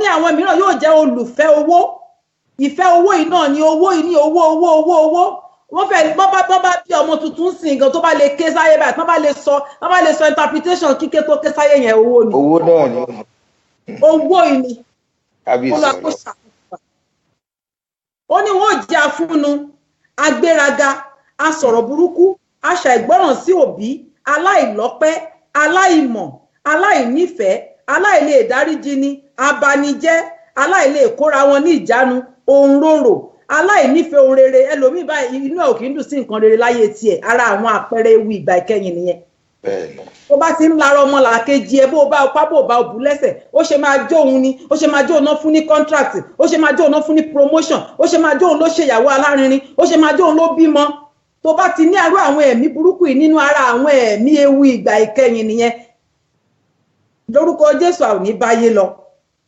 S4: àwọn mìíràn yóò jẹ́ olùfẹ́ owó. Ìfẹ́ owó yìí náà ni owó yìí ní owó. Wọ́n fẹ́ bọ́ bá bí ọmọ tuntun sìn gan tó bá lè ké sáyé báyìí, tó bá lè sọ interpretation kíké tó ké sáyé yẹn owó ni.
S3: Owó náà ni.
S4: Owó yìí ni. Ó ní wọ́n jẹ́ afúnnu, agbéraga, asọ̀rọ̀ burúkú, aṣàìgbọràn sí òbí, aláìlọ́pẹ́, aláìmọ̀, aláìnífẹ̀ẹ́, aláìlè dáríjini, abanijẹ́, aláìlè kóra wọn ní ìjánu, òǹrorò, aláìnífẹ̀ẹ́ ohun rere. Ẹlòmíì báyìí inú ẹ̀ ò kì í dùn sí nǹkan rere láyé tiẹ̀. Ara àwọn àpẹẹrẹ ewu ìgbà ìkẹyìn nìyẹn. Tó bá ti ń larọ ọmọ làkejì ẹ, bó bá opá bó bá òbú lẹ́sẹ̀, ó ṣe máa jó òun ni, ó ṣe máa jó òun náà fún ní contract, ó ṣe máa jó òun náà fún ní promotion, ó ṣe máa jó òun ló ṣe ìyàwó alárinrin, ó ṣe máa jó òun ló bímọ. Tó bá ti ní àrú àwọn ẹ̀mí burúkú yìí nínú ara àwọn ẹ̀mí ewu ìgbà ìkẹyìn nìyẹn. Lórúkọ Jésù a ò ní báyé lọ.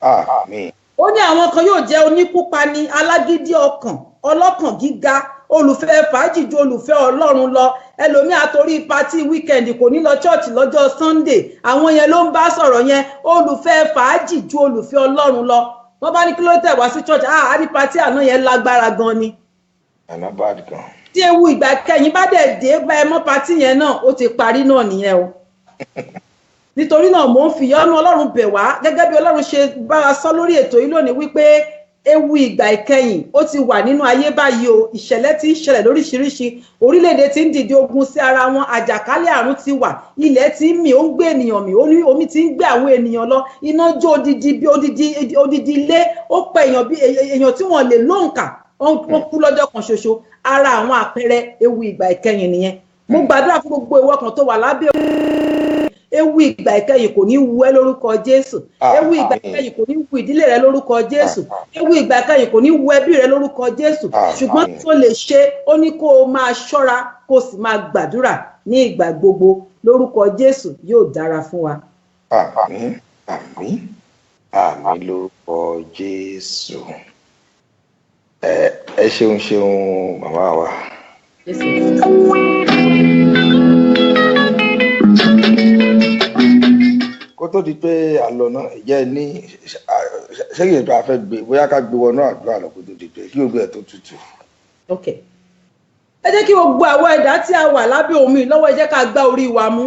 S3: Àmín.
S4: Ó ní àwọn kan yóò jẹ́ oníkúpani, alágídí ọkàn, ọlọ́kàn gíga, olùfẹ́ fàájì ju olùfẹ́ Ọlọ́run lọ. Ẹlòmíì àtorí pátí wíkẹ̀ndì kò ní lọ church lọ́jọ́ Sunday. Àwọn yẹn ló ń bá sọ̀rọ̀ yẹn, olùfẹ́ fàájì ju olùfẹ́ Ọlọ́run lọ. Wọ́n bá ní kí ló tẹ̀ wá sí church, a ní pátí àná yẹn lágbára gan ni.
S3: Àná bad gan.
S4: Tí ewu ìgbà kẹyìn bá dẹ̀ dé bá ẹ mọ́ pátí yẹn náà, ó ti parí náà nìyẹn o. Nítorí náà mò ń fi ìyọ́nú Ọlọ́run bẹ̀ wá, gẹ́gẹ́ bí Ọlọ́run ṣe bá wa sọ lórí ètò yìí lónìí wípé ewu ìgbà ìkẹyìn ó ti wà nínú ayé báyìí o. Ìṣẹ̀lẹ̀ tí ń ṣẹlẹ̀ lóríṣiríṣi, orílẹ̀-èdè tí ń dìde ogun sí ara wọn, àjàkálẹ̀ àrùn ti wà, ilẹ̀ tí ń mì, ó ń gbé ènìyàn mì, omi tí ń gbé àwọn ènìyàn lọ, iná jó odidi ilé, ó pa èèyàn bí èèyàn tí wọ́n lè lóǹkà, wọ́n kú lọ́jọ́ kan ṣoṣo. Ara àwọn àpẹẹrẹ ewu ìgbà ìkẹyìn nìyẹn. Mo gbàdúrà fún gbogbo ìwọ kan tó wà lábẹ́ ewu ìgbà ìkẹyìn kò ní wú ẹ lórúkọ Jésù. Ewu ìgbà ìkẹyìn kò ní wú ìdílé rẹ lórúkọ Jésù. Ewu ìgbà ìkẹyìn kò ní wú ẹbí rẹ lórúkọ Jésù. Ṣùgbọ́n tó lè ṣe, ó ní kó o máa ṣọ́ra kó o sì máa gbàdúrà ní ìgbà gbogbo. Lórúkọ Jésù yóò dára fún wa.
S3: Àmín. Àmín. Àmín lórúkọ Jésù. Ẹ ṣeun màmá wa. Kó tó di pé àlọ́ náà jẹ́ ní ṣẹ́yìn ètò àfẹ́ gbé bóyá ká gbé wọnú àdúrà lọ kó tó di pé kí gbogbo ẹ̀ tó tutù.
S4: Ok. Ẹ jẹ́ kí gbogbo àwọn ẹ̀dá tí a wà lábẹ́ omi lọ́wọ́ ẹ jẹ́ ká gbá orí wa mú.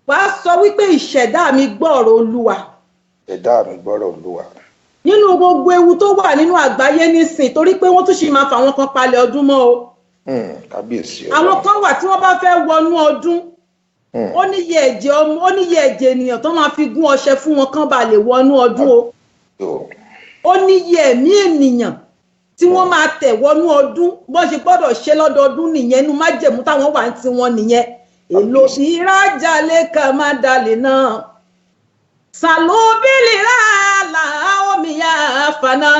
S4: Wàá sọ wípé ìṣẹ̀dá mi gbọ́ ọ̀rọ̀ Olúwa.
S3: Ìṣẹ̀dá mi gbọ́ ọ̀rọ̀ Olúwa.
S4: Nínú gbogbo ewu tó wà nínú àgbáyé nísìn, torí pé wọ́n tún ṣì máa fà wọn kan palẹ̀ ọdún mọ́ o.
S3: Kábíyèsí.
S4: Àwọn kan wà tí wọ́n bá fẹ́ wọnú ọdún, ó níye ẹ̀jẹ̀ ènìyàn tó máa fi gún ọṣẹ fún wọn kán bá lè wọnú ọdún o. Ó níye ẹ̀mí ènìyàn tí wọ́n máa tẹ̀ wọnú ọdún, bọ́n ṣe gbọ́dọ̀ ṣe lọ́dọọdún nìyẹn, inú májẹ̀mú táwọn wà ń ti wọn nìyẹn. Èlò ìrajà lẹ́ka máa dalẹ̀ náà. Sàlóbìlì ràlà omi yà fànà.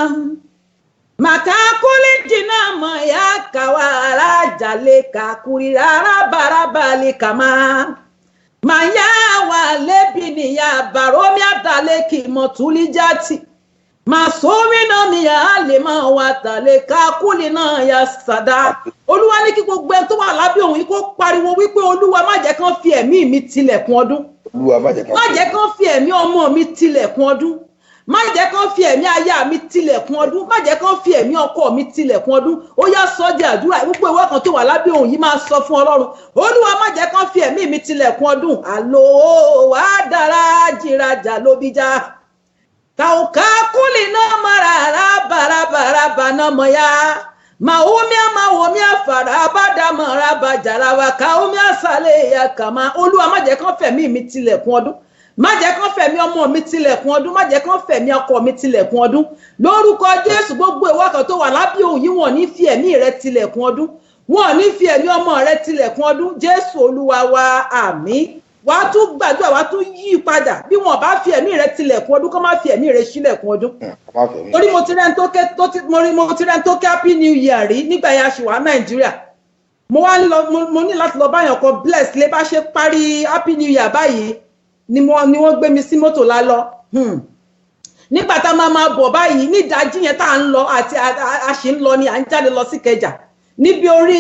S4: Makakuli jina maya kawara jale kakuri rarabaraba le kama maya wa lebini ya baromi adale ki motuli jati masomi na mi ya le ma wa tale kakuli na ya sada. Olúwa ní kí gbogbo ẹ tó wà lábẹ́ òun yìí kó pariwo wípé Olúwa má jẹ́ kán fi ẹ̀mí mi tilẹ̀kùn ọdún.
S3: Olúwa má jẹ́
S4: kán fi ẹ̀mí ọmọ mi tilẹ̀kùn ọdún. Má jẹ́ kán fi ẹ̀mí aya mi tilẹ̀kùn ọdún. Má jẹ́ kán fi ẹ̀mí ọkọ mi tilẹ̀kùn ọdún. Ó yá sọ di àdúrà. Gbogbo ìwọ kan tó wà lábẹ́ òun yìí máa sọ fún Ọlọ́run. Olúwa má jẹ́ kán fi ẹ̀mí mi tilẹ̀kùn ọdún. Àlò wà dára jìrajà lóbíjà. Kàùkà kúlì náà mara bàràbàràbà náà mọ̀ ya. Màwòmíà fàrà bàdàmọ̀ra bàjàrà wa kàwòmíà sàlẹ̀ ya kàmá. Olúwa má jẹ́ kán fẹ̀mí mi tilẹ̀kùn ọdún. má jẹ́ kán fẹ̀mí ọmọ mi tilẹ̀kùn ọdún, má jẹ́ kán fẹ̀mí ọkọ mi tilẹ̀kùn ọdún lórúkọ Jésù. Gbogbo ìwọ́kàn tó wà lábẹ́ òun yìí wọ́n ní fi ẹ̀mí rẹ tilẹ̀kùn ọdún, wọ́n ní fi ẹ̀mí ọmọ rẹ tilẹ̀kùn ọdún. Jésù Olúwa wa, àmín. Wà á tún gbàdúrà, wà á tún yí padà. Bí wọn bá fi ẹ̀mí rẹ tilẹ̀kùn ọdún, kán má fi ẹ̀mí rẹ sílẹ̀kùn ọdún. Torí mo ti rẹ́ni tó ké happy new year rí nígbà yẹn a ṣì wà Nàìjíríà. Mo ní láti lọ báyàn kan bless lé bá ṣe parí happy new year báyìí ni wọ́n gbé mi sí mọ́tò lálọ. Nígbà tá máa bọ̀ báyìí ní ìdájí yẹn tá à ń lọ àti a ṣì ń lọ ni à ń jáde lọ sí Ìkẹjà níbi orí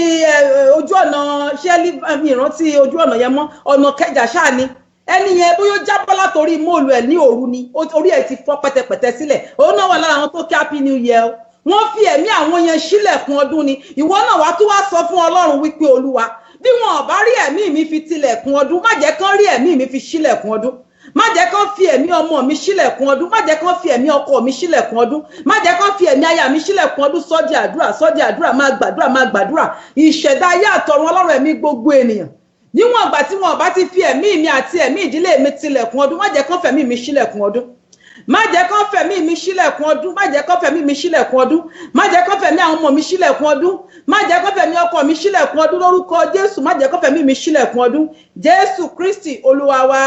S4: ojú ọ̀nà ṣẹ́lí mi ìrántí ojú ọ̀nà yẹn mọ́ ọ̀nà Ìkẹjà ṣáà ni ẹni yẹn bóyá jábọ́ látòrí móòlù ẹ̀ ní òru ni orí ẹ̀ ti fọ́ pẹ́tẹpẹ́tẹ sílẹ̀. Òun náà wà lára àwọn tó kí happy new year o. Wọ́n fi ẹ̀mí àwọn yẹn sílẹ̀kùn ọdún ni. Ìwọ náà wá tún wá sọ fún Ọlọ́run wípé Olúwa bí wọn ò bá rí ẹ̀mí mi fi tilẹ̀kùn ọdún, má jẹ́ kán rí ẹ̀mí mi fi sílẹ̀kùn ọdún, má jẹ́ kán fi ẹ̀mí ọmọ mi sílẹ̀kùn ọdún, má jẹ́ kán fi ẹ̀mí ọkọ mi sílẹ̀kùn ọdún, má jẹ́ kán fi ẹ̀mí aya mi sílẹ̀kùn ọdún. Sọ́dí àdúrà máa gbàdúrà. Ìṣẹ̀dá ayé àtọ̀run Ọlọ́run ẹ̀mí gbogbo ènìyàn. Níwọ̀n ìgbà tí wọn ò bá ti fi ẹ̀mí mi àti ẹ̀mí ìdílé mi tilẹ̀kùn ọdún, má jẹ́ kán fẹ̀mí mi sílẹ̀kùn ọdún, má jẹ́ kán fẹ̀mí mi sílẹ̀kùn ọdún, má jẹ́ kán fẹ̀mí mi sílẹ̀kùn ọdún, má jẹ́ kán fẹ̀mí àwọn ọmọ mi sílẹ̀kùn ọdún, má jẹ́ kán fẹ̀mí ọkọ mi sílẹ̀kùn ọdún lórúkọ Jésù. Má jẹ́ kán fẹ̀mí mi sílẹ̀kùn ọdún. Jésù Kristi Olúwa wa,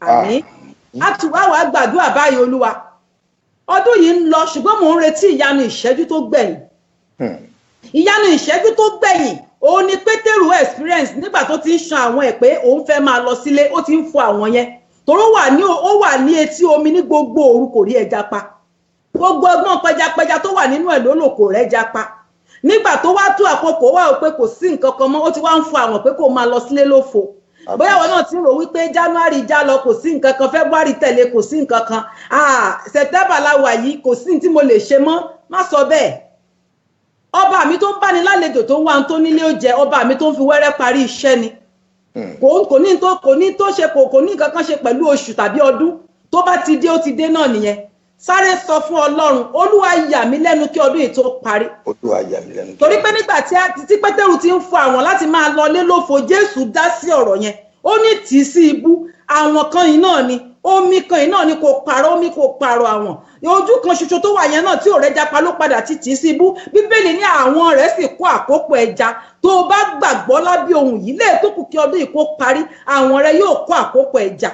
S4: àmín. A tún wá gbàdúrà báyìí. Olúwa, ọdún yìí ń lọ ṣùgbọ́n mò ń retí ìyanu ìṣẹ́jú tó gbẹ̀yìn. Ìyanu ìṣẹ́jú tó gbẹ̀yìn òun ni Pétérù experience nígbà tó ti ń ṣan àwọn ẹ̀ pé òun fẹ́ máa lọ sílé, ó ti ń fọ àwọn yẹn torí ó wà ní etí omi ní gbogbo òru kò rí ẹja pa. Gbogbo ọgbọ́n pẹjapẹja tó wà nínú ẹ̀ lólò kò rẹ́ja pa. Nígbà tó wá tó àkókò wá pé kò sí nǹkan kan mọ́, ó ti wá ń fọ àwọn pé kó máa lọ sílé lófo. Bóyá wọn náà ti rò wípé January já lọ kò sí nǹkan kan, February tẹ̀lé kò sí nǹkan kan, September la wà yìí kò sí tí mo lè ṣe mọ́. Má sọ bẹ́ẹ̀. Ọba mi tó ń báni lálejò tó ń wá tó nílé ó jẹ, ọba mi tó ń fi wẹ́rẹ́ parí iṣẹ́ ni. Kò ní nǹkan kan ṣe pẹ̀lú oṣù tàbí ọdún. Tó bá ti dé ó ti dé náà nìyẹn. Sáré sọ fún Ọlọ́run, Olúwa yà mí lẹ́nu kí ọdún yìí tó parí. Olúwa yà mí lẹ́nu. Torí pé nígbà tí Pétérù ti ń fọ àwọn láti máa lọ lé lófo, Jésù dá sí ọ̀rọ̀ yẹn. Ó ní tì í sí ibú. Àwọn kan yìí náà ni, omi kan yìí náà ni kò pààrọ̀ omi kò pààrọ̀ àwọn. Ojú kan ṣoṣo tó wà yẹn náà tí ò rẹ́ja pa ló padà ti tì í sí ibú. Bíbélì ní àwọn rẹ̀ sì kó àkópọ̀ ẹja. Tó o bá gbàgbọ́ lábẹ́ ohun yìí lè tó kù kí ọdún yìí kó parí, àwọn rẹ̀ yóò kó àkópọ̀ ẹja.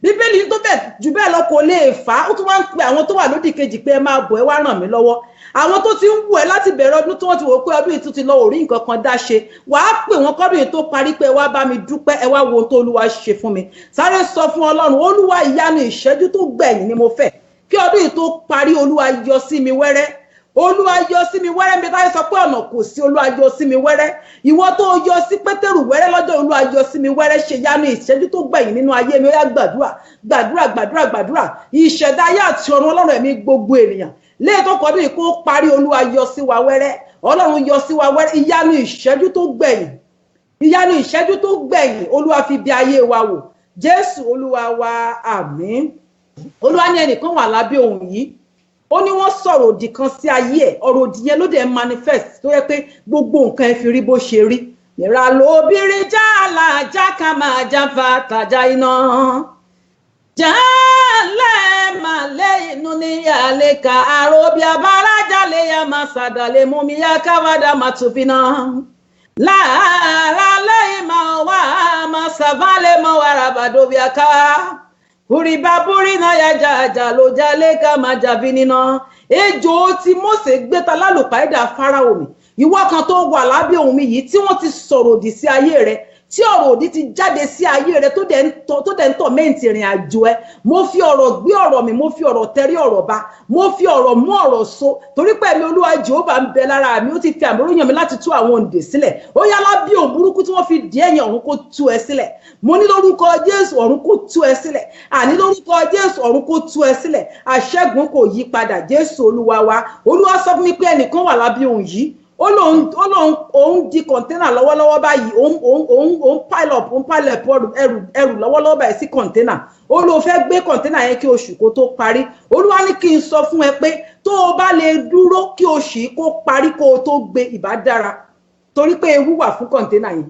S4: Bíbélì tó bẹ́ẹ̀ jù bẹ́ẹ̀ lọ kò lè fà á. Ó tún wá ń pe àwọn tó wà lódì kejì pé ẹ máa bọ̀, ẹ wá ràn mí lọ́wọ́. Àwọn tó ti ń wù ẹ́ láti bẹ̀rẹ̀ ọdún tí wọ́n ti wò pé ọdún yìí tún ti lọ orí nǹkan kan dá ṣe, wàá pè wọ́n kọ́dún yìí tó parí pé ẹ wá bá mi dúpẹ́, ẹ wá wo ohun tó Olúwa ṣe fún mi. Sáré sọ fún Ọlọ́run, Olúwa ìyanu ìṣẹ́jú tó gbẹ̀yìn ni mo fẹ́. Kí ọdún yìí tó parí, Olúwa yọ sí mi wẹ́rẹ́. Olúwa yọ sí mi wẹ́rẹ́. Mi táyé sọ pé ọ̀nà kò sí, Olúwa yọ sí mi wẹ́rẹ́. Ìwọ tó yọ sí Pétérù wẹ́rẹ́ lọ́jọ́, Olúwa yọ sí mi wẹ́rẹ́. Ṣe ìyanu ìṣẹ́jú tó gbẹ̀yìn nínú ayé mi. Ó yá gbàdúrà. Ìṣẹ̀dá ayé àti ọ̀run Ọlọ́run ẹ̀mí gbogbo ènìyàn. Léè tó kọdún yìí kó parí, Olúwa yọ sí wa wẹ́rẹ́. Ọlọ́run yọ sí wa wẹ́rẹ́. Ìyanu ìṣẹ́jú tó gbẹ̀yìn. Olúwa fi bí ayé wa wò. Jésù Olúwa wa, àmín. Olúwa ní ẹnìkan wà lábẹ́ ohun yìí. Ó ní wọ́n sọ̀rọ̀ òdì kan sí ayé ẹ̀. Ọ̀rọ̀ òdì yẹn ló dẹ̀ manifest tó yẹ pé gbogbo nǹkan ẹ fi rí bó ṣe rí. Nira lóbìnrin jàlá jáka máa jáfa tàjà iná. Jálẹ̀ màlẹ́ inú ní àlékà àròbí abárájálẹ̀ ya máa sàdálẹ̀ mú mi yá káwádà máa tún fi náà. Láàárá lẹ́yìn máa wá máa sàbálẹ̀ mọ́ wàrà bàdóbi àká. Uribaburi na ya jaja lo jale ka ma javi nina. Ejò tí Mósè gbé ta lálùpàídà Fáráò mi. Ìwọ kan tó wà lábẹ́ ohùn mi yìí tí wọ́n ti sọ̀rọ̀ òdì sí ayé rẹ̀, tí ọ̀rọ̀ òdì ti jáde sí ayé rẹ̀ tó dẹ̀ ń tọ̀mẹ́ǹtì ìrìn àjò ẹ. Mo fi ọ̀rọ̀ gbé ọ̀rọ̀ mi, mo fi ọ̀rọ̀ tẹrí ọ̀rọ̀ bá, mo fi ọ̀rọ̀ mú ọ̀rọ̀ so. Torí pé ẹ̀mí Olúwa Jèhófà ń bẹ lára mi, ó ti fi àmì oróyàn mi láti tú àwọn òǹdè sílẹ̀. Ó yá lábẹ́ ohun burúkú tí wọ́n fi dì ẹ̀yìn ọ̀run kó tú ẹ sílẹ̀. Mo ní lórúkọ Jésù ọ̀run kó tú ẹ sílẹ̀. Àní lórúkọ Jésù ọ̀run kó tú ẹ sílẹ̀. Àṣẹ́gun kò yí padà. Jésù Olúwa wa. Olúwa sọ fún mi pé ẹnìkan wà lábẹ́ ohun yìí. Ó lóun di kọ̀ǹténà lọ́wọ́lọ́wọ́ báyìí. Òun pile up ẹrù lọ́wọ́lọ́wọ́ báyìí sí kọ̀ǹténà. Ó ló fẹ́ gbé kọ̀ǹténà yẹn kí oṣù kó tó parí. Olúwa ní kí n sọ fún ẹ pé tó o bá lè dúró kí oṣù yìí kó parí kó o tó gbé, ìbá dára. Torí pé ewu wà fún kọ̀ǹténà yẹn.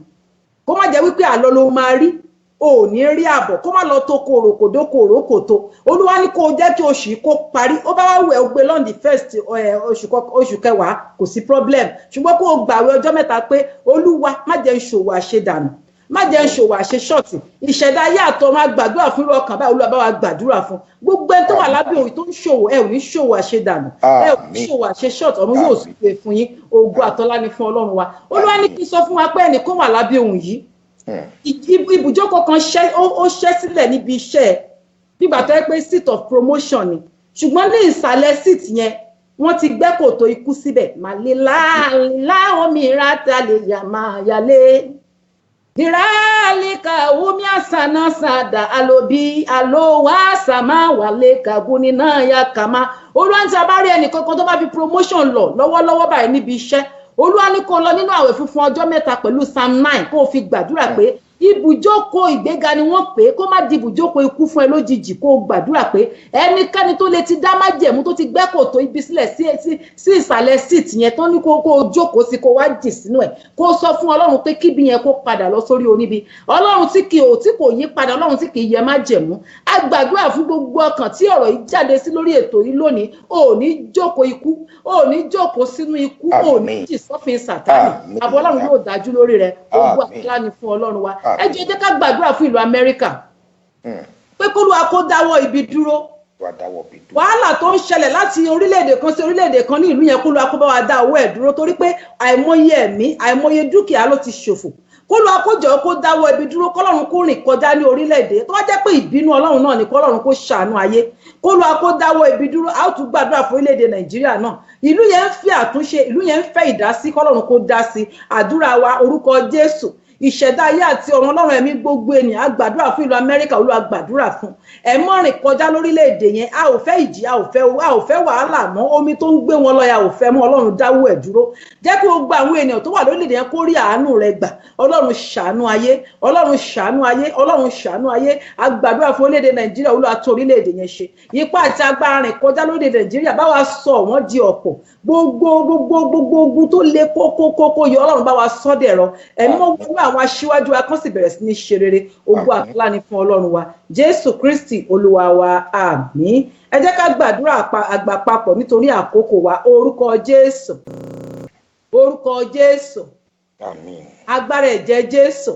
S4: Kó má jẹ́ wípé àlọ́ ló máa rí. ò ní rí àbọ̀ kó má lọ tó kòròkòdókòrókòtó olúwa ní kó jẹ́ kí oṣù yìí kó parí ó bá wá wẹ̀ ó gbé lọ́ndì first oṣù kẹwàá kò sí problem ṣùgbọ́n kó o gbàwé ọjọ́ mẹ́ta pé olúwa má jẹ́ ń ṣòwò àṣedànù má jẹ́ ń ṣòwò àṣe ṣọ́ọ̀tì ìṣẹ̀dá ayé àtọ̀ máa gbàdúrà fún irú ọkàn báyìí olúwa bá wa gbàdúrà fún gbogbo ẹni tó wà lábẹ́ òun tó ń ṣòwò ẹ ò ní ṣòwò àṣedànù ẹ ò ní ṣòwò àṣe ṣọ́ọ̀tì ọ̀run yóò sì pè fún yín ògo àtọ́lá ni fún ọlọ́run wa olúwa ní kí n sọ fún wa pé ẹnìkan wà lábẹ́ òun yìí ibùjókòó kan ó ṣẹ́ sílẹ̀ níbi iṣẹ́ ẹ̀ nígbà tó yẹ pé seat of promotion ni ṣùgbọ́n ní ìsàlẹ̀ seat yẹn wọ́n ti gbẹ́ kòtò ikú síbẹ̀ màlẹ́ láwọn mìíràn ta lè yà máa yálé diralika umia sana sada alobi alowa sama wale kaguni na ya kama Olúwa ní tá bá rí ẹnì kankan tó bá fi promotion lọ lọ́wọ́lọ́wọ́ báyìí níbi iṣẹ́ Olúwa ní kó lọ nínú àwẹ̀ funfun ọjọ́ mẹ́ta pẹ̀lú Psalm 9 kó fi gbàdúrà pé ibùjókòó ìgbéga ni wọ́n pè é kó má di ibùjókòó ikú fún ẹ lójijì kó gbàdúrà pé ẹnikẹ́ni tó lè ti dá májẹ̀mú tó ti gbẹ́ kòtò ibi sílẹ̀ sí ìsàlẹ̀ seat yẹn tán ní kó jókòó sí kó wá jì sínú ẹ̀ kó sọ fún Ọlọ́run pé kíbi yẹn kó padà lọ sórí oníbi Ọlọ́run tí kò yí padà Ọlọ́run tí kì í yẹ májẹ̀mú a gbàdúrà fún gbogbo ọkàn tí ọ̀rọ̀ yìí jáde sí lórí ètò yìí lónìí ò ní jókòó ikú ò ní jókòó sínú ikú ò ní jì sọ́fin Sátánì àbọ̀ Ọlọ́run yóò dájú lórí rẹ̀ gbogbo àkílá ni fún Ọlọ́run wa ẹ jẹ́ ká gbàdúrà fún ìlú Amẹ́ríkà pé k'Olúwa kó dáwọ́ ibi dúró wàhálà tó ń ṣẹlẹ̀ láti orílẹ̀-èdè kan sí orílẹ̀-èdè kan ní ìlú yẹn k'Olúwa kó bá wa dá owó ẹ̀ dúró torí pé àìmọye ẹ̀mí àìmọye dúkìá ló ti ṣòfò k'Olúwa kó jọ̀ọ́ kó dáwọ́ ibi dúró k'Ọlọ́run kó rìn kọjá ní orílẹ̀-èdè tó wá jẹ́ pé ìbínú Ọlọ́run náà ni k'Ọlọ́run kó ṣàánú ayé k'Olúwa kó dáwọ́ ibi dúró a ó tún gbàdúrà fún orílẹ̀-èdè Nàìjíríà náà ìlú yẹn ń fẹ́ àtúnṣe ìlú yẹn ń fẹ́ ìdásí k'Ọlọ́run kó dá sí àdúrà wa orúkọ Jésù ìṣẹ̀dá ayé àti ọ̀run Ọlọ́run ẹ̀mí gbogbo ènìyàn a gbàdúrà fún ìlú Amẹ́ríkà Olúwa gbàdúrà fún ẹ mọ́ rìn kọjá lórílẹ̀‐èdè yẹn a ò fẹ́ ìjì a ò fẹ́ wàhálà mọ́ omi tó ń gbé wọn lọ a ò fẹ́ mọ́ Ọlọ́run dáwọ́ ẹ̀ dúró jẹ́ kí gbogbo àwọn ènìyàn tó wà lórílẹ̀‐èdè yẹn kó rí àánú rẹ gbà Ọlọ́run ṣàánú ayé Ọlọ́run ṣàánú ayé Ọlọ́run ṣàánú ayé a gbàdúrà fún orílẹ̀‐èdè Nàìjíríà Olúwa tó orílẹ̀‐èdè yẹn ṣe ipá àti agbára rìn kọjá lórílẹ̀‐èdè Nàìjíríà bá wa sọ wọ́n di ọ̀pọ̀ gbogbo ogun tó le kókó yọ Ọlọ́run bá wa sọ dẹ̀rọ ẹ̀mí mọ́ gbogbo àwọn aṣíwájú wa kán sì bẹ̀rẹ̀ sí ní ṣe rere ògo àtọ́lá ni fún Ọlọ́run wa Jésù Kristi Olúwa wa àmín ẹ jẹ́ ká gbàdúrà àgbà papọ̀ nítorí àkókò wa orúkọ Jésù àmín agbára ẹ̀jẹ̀ Jésù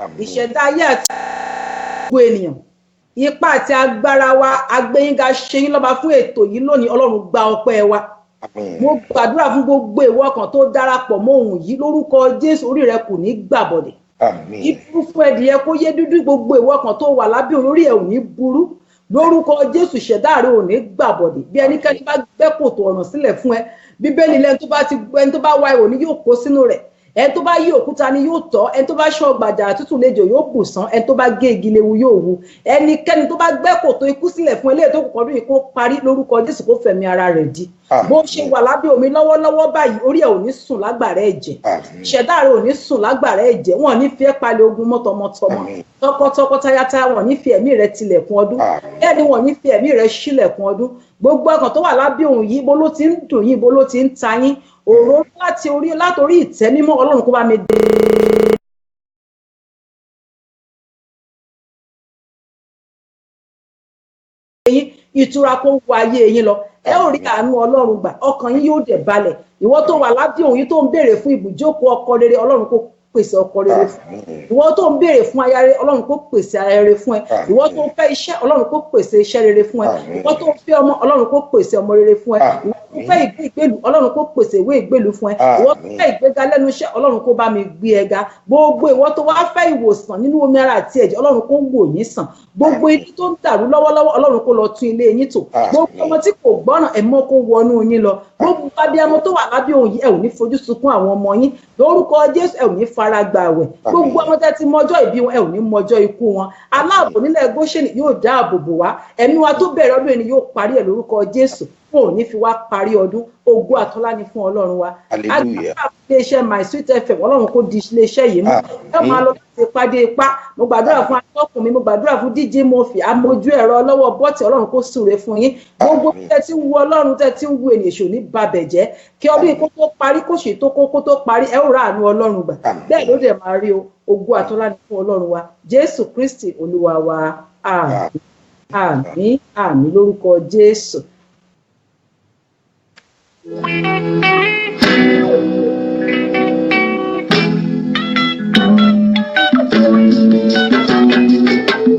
S4: àmín ìṣẹ̀dá ayé àti gbogbo ènìyàn ipá àti agbára wa agbẹ́yìnga ṣe yín lọ́ba fún ètò yìí lónìí Ọlọ́run gba ọpẹ́ wa mo gbàdúrà fún gbogbo ìwọ kan tó darapọ̀ mọ́ ohun yìí lórúkọ Jésù orí rẹ kò ní gbàbọ̀dẹ̀ ikú fún ẹdìyẹ kó yé dúdú gbogbo ìwọ kan tó wà lábẹ́ olórí ẹ ò ní burú lórúkọ Jésù ṣẹ̀dá rẹ ò ní gbàbọ̀dẹ̀ bí ẹnikẹ́ni bá gbẹ́ kòtò ọ̀nà sílẹ̀ fún ẹ Bíbélì lẹ́ni tó bá wá ihò ní yóò kó sínú rẹ̀ ẹni tó bá yí òkúta ni yóò tọ́ ẹni tó bá ṣọ́ gbàjà tútù lejò yóò bù sán ẹni tó bá gé igi léwu yóò wu ẹnikẹ́ni tó bá gbẹ́ kòtò ikú sílẹ̀ fún eléyìí tó kù kọdún yìí kó parí lórúkọ Jésù kó fẹ̀mí ara rẹ̀ di bó ṣe wà lábẹ́ omi lọ́wọ́lọ́wọ́ báyìí orí ẹ̀ ò ní sùn lágbára ẹ̀jẹ̀ ṣẹ̀dá rẹ̀ ò ní sùn lágbára ẹ̀jẹ̀ wọn ò ní fi ẹ́ palẹ̀ ogun mọ́tọmọ́tọmọ tọkọtọkọ tayátayá wọn ò ní fi ẹ̀mí rẹ̀ tilẹ̀kùn ọdún bẹ́ẹ̀ ni wọn ò ní fi ẹ̀mí rẹ̀ ṣílẹ̀kùn ọdún gbogbo ọkàn tó wà lábẹ́ òun yìí bó ló ti ń dùn yín bó ló ti ń ta yín òró látòrí ìtẹ́ mímọ́ Ọlọ́run kó bá mi dé yín ìtura kó wọ ayé yín lọ ẹ ò rí àánú Ọlọ́run gbà ọkàn yín yóò dẹ̀ balẹ̀ ìwọ tó wà lábẹ́ òun yìí tó ń béèrè fún ibùjókòó ọkọ rere Ọlọ́run kó pèsè ọkọ rere fún ìwọ tó ń béèrè fún aya rere Ọlọ́run kó pèsè aya rere fún ẹ ìwọ tó ń fẹ́ iṣẹ́ Ọlọ́run kó pèsè iṣẹ́ rere fún ẹ ìwọ tó ń fẹ́ ọmọ Ọlọ́run kó pèsè ọmọ rere fún ẹ ìwọ tó fẹ́ ìgbélu Ọlọ́run kó pèsè ìwé ìgbélu fún ẹ ìwọ tó fẹ́ ìgbéga lẹ́nu iṣẹ́ Ọlọ́run kó bá mi gbé ẹ ga gbogbo ìwọ tó wá fẹ́ ìwòsàn nínú omi ara àti ẹ̀jẹ̀ Ọlọ́run kó wò yín sàn gbogbo ilé tó ń dàrú lọ́wọ́lọ́wọ́ Ọlọ́run kó lọ tún ilé yín tò gbogbo ọmọ tí kò gbọ́ràn ẹ̀mọ́ kó wọnú yín lọ gbogbo abiyamọ tó wà lábẹ́ òun yìí ẹ ò ní fojú sunkún àwọn ọmọ yín lórúkọ Jésù ẹ ò ní fara gbà àwẹ̀ gbogbo ọmọ tẹ́ ti mọjọ́ ìbí wọn ẹ ò ní mọjọ́ ikú wọn aláàbò nílẹ̀ Góṣẹ́nì yóò dáàbò bò wá ẹ̀mí wa tó bẹ̀rẹ̀ ọdún ẹni yóò parí ẹ̀ lórúkọ Jésù kò ní fi wá parí ọdún. Ògo àtọlá ni fún Ọlọ́run wa.
S3: Hallelujah.
S4: Iléeṣẹ́ My Sweet FM Ọlọ́run kó di iléeṣẹ́ yìí mú. Ẹ máa lọ láti pàdé ipá. Mo gbàdúrà fún atọ́kùn mi, mo gbàdúrà fún DJ Murphy, amójú ẹ̀rọ lọ́wọ́ bọ́ọ̀tì Ọlọ́run kó súre fún yín. Gbogbo tẹ́ tí ń wu Ọlọ́run tẹ́ tí ń wu ènìyàn ṣò ní babẹ̀ jẹ́. Kí ọdún yìí kó tó parí kó ṣe tó kó tó parí ẹ ó rà àánú Ọlọ́run gbà. Bẹ́ẹ̀ ló dẹ̀ máa rí o. Ògo àtọlá ni fún Ọlọ́run wa. Jésù Kristi Olúwa wa. Àmín. Àmín. Àmín lórúkọ Jésù.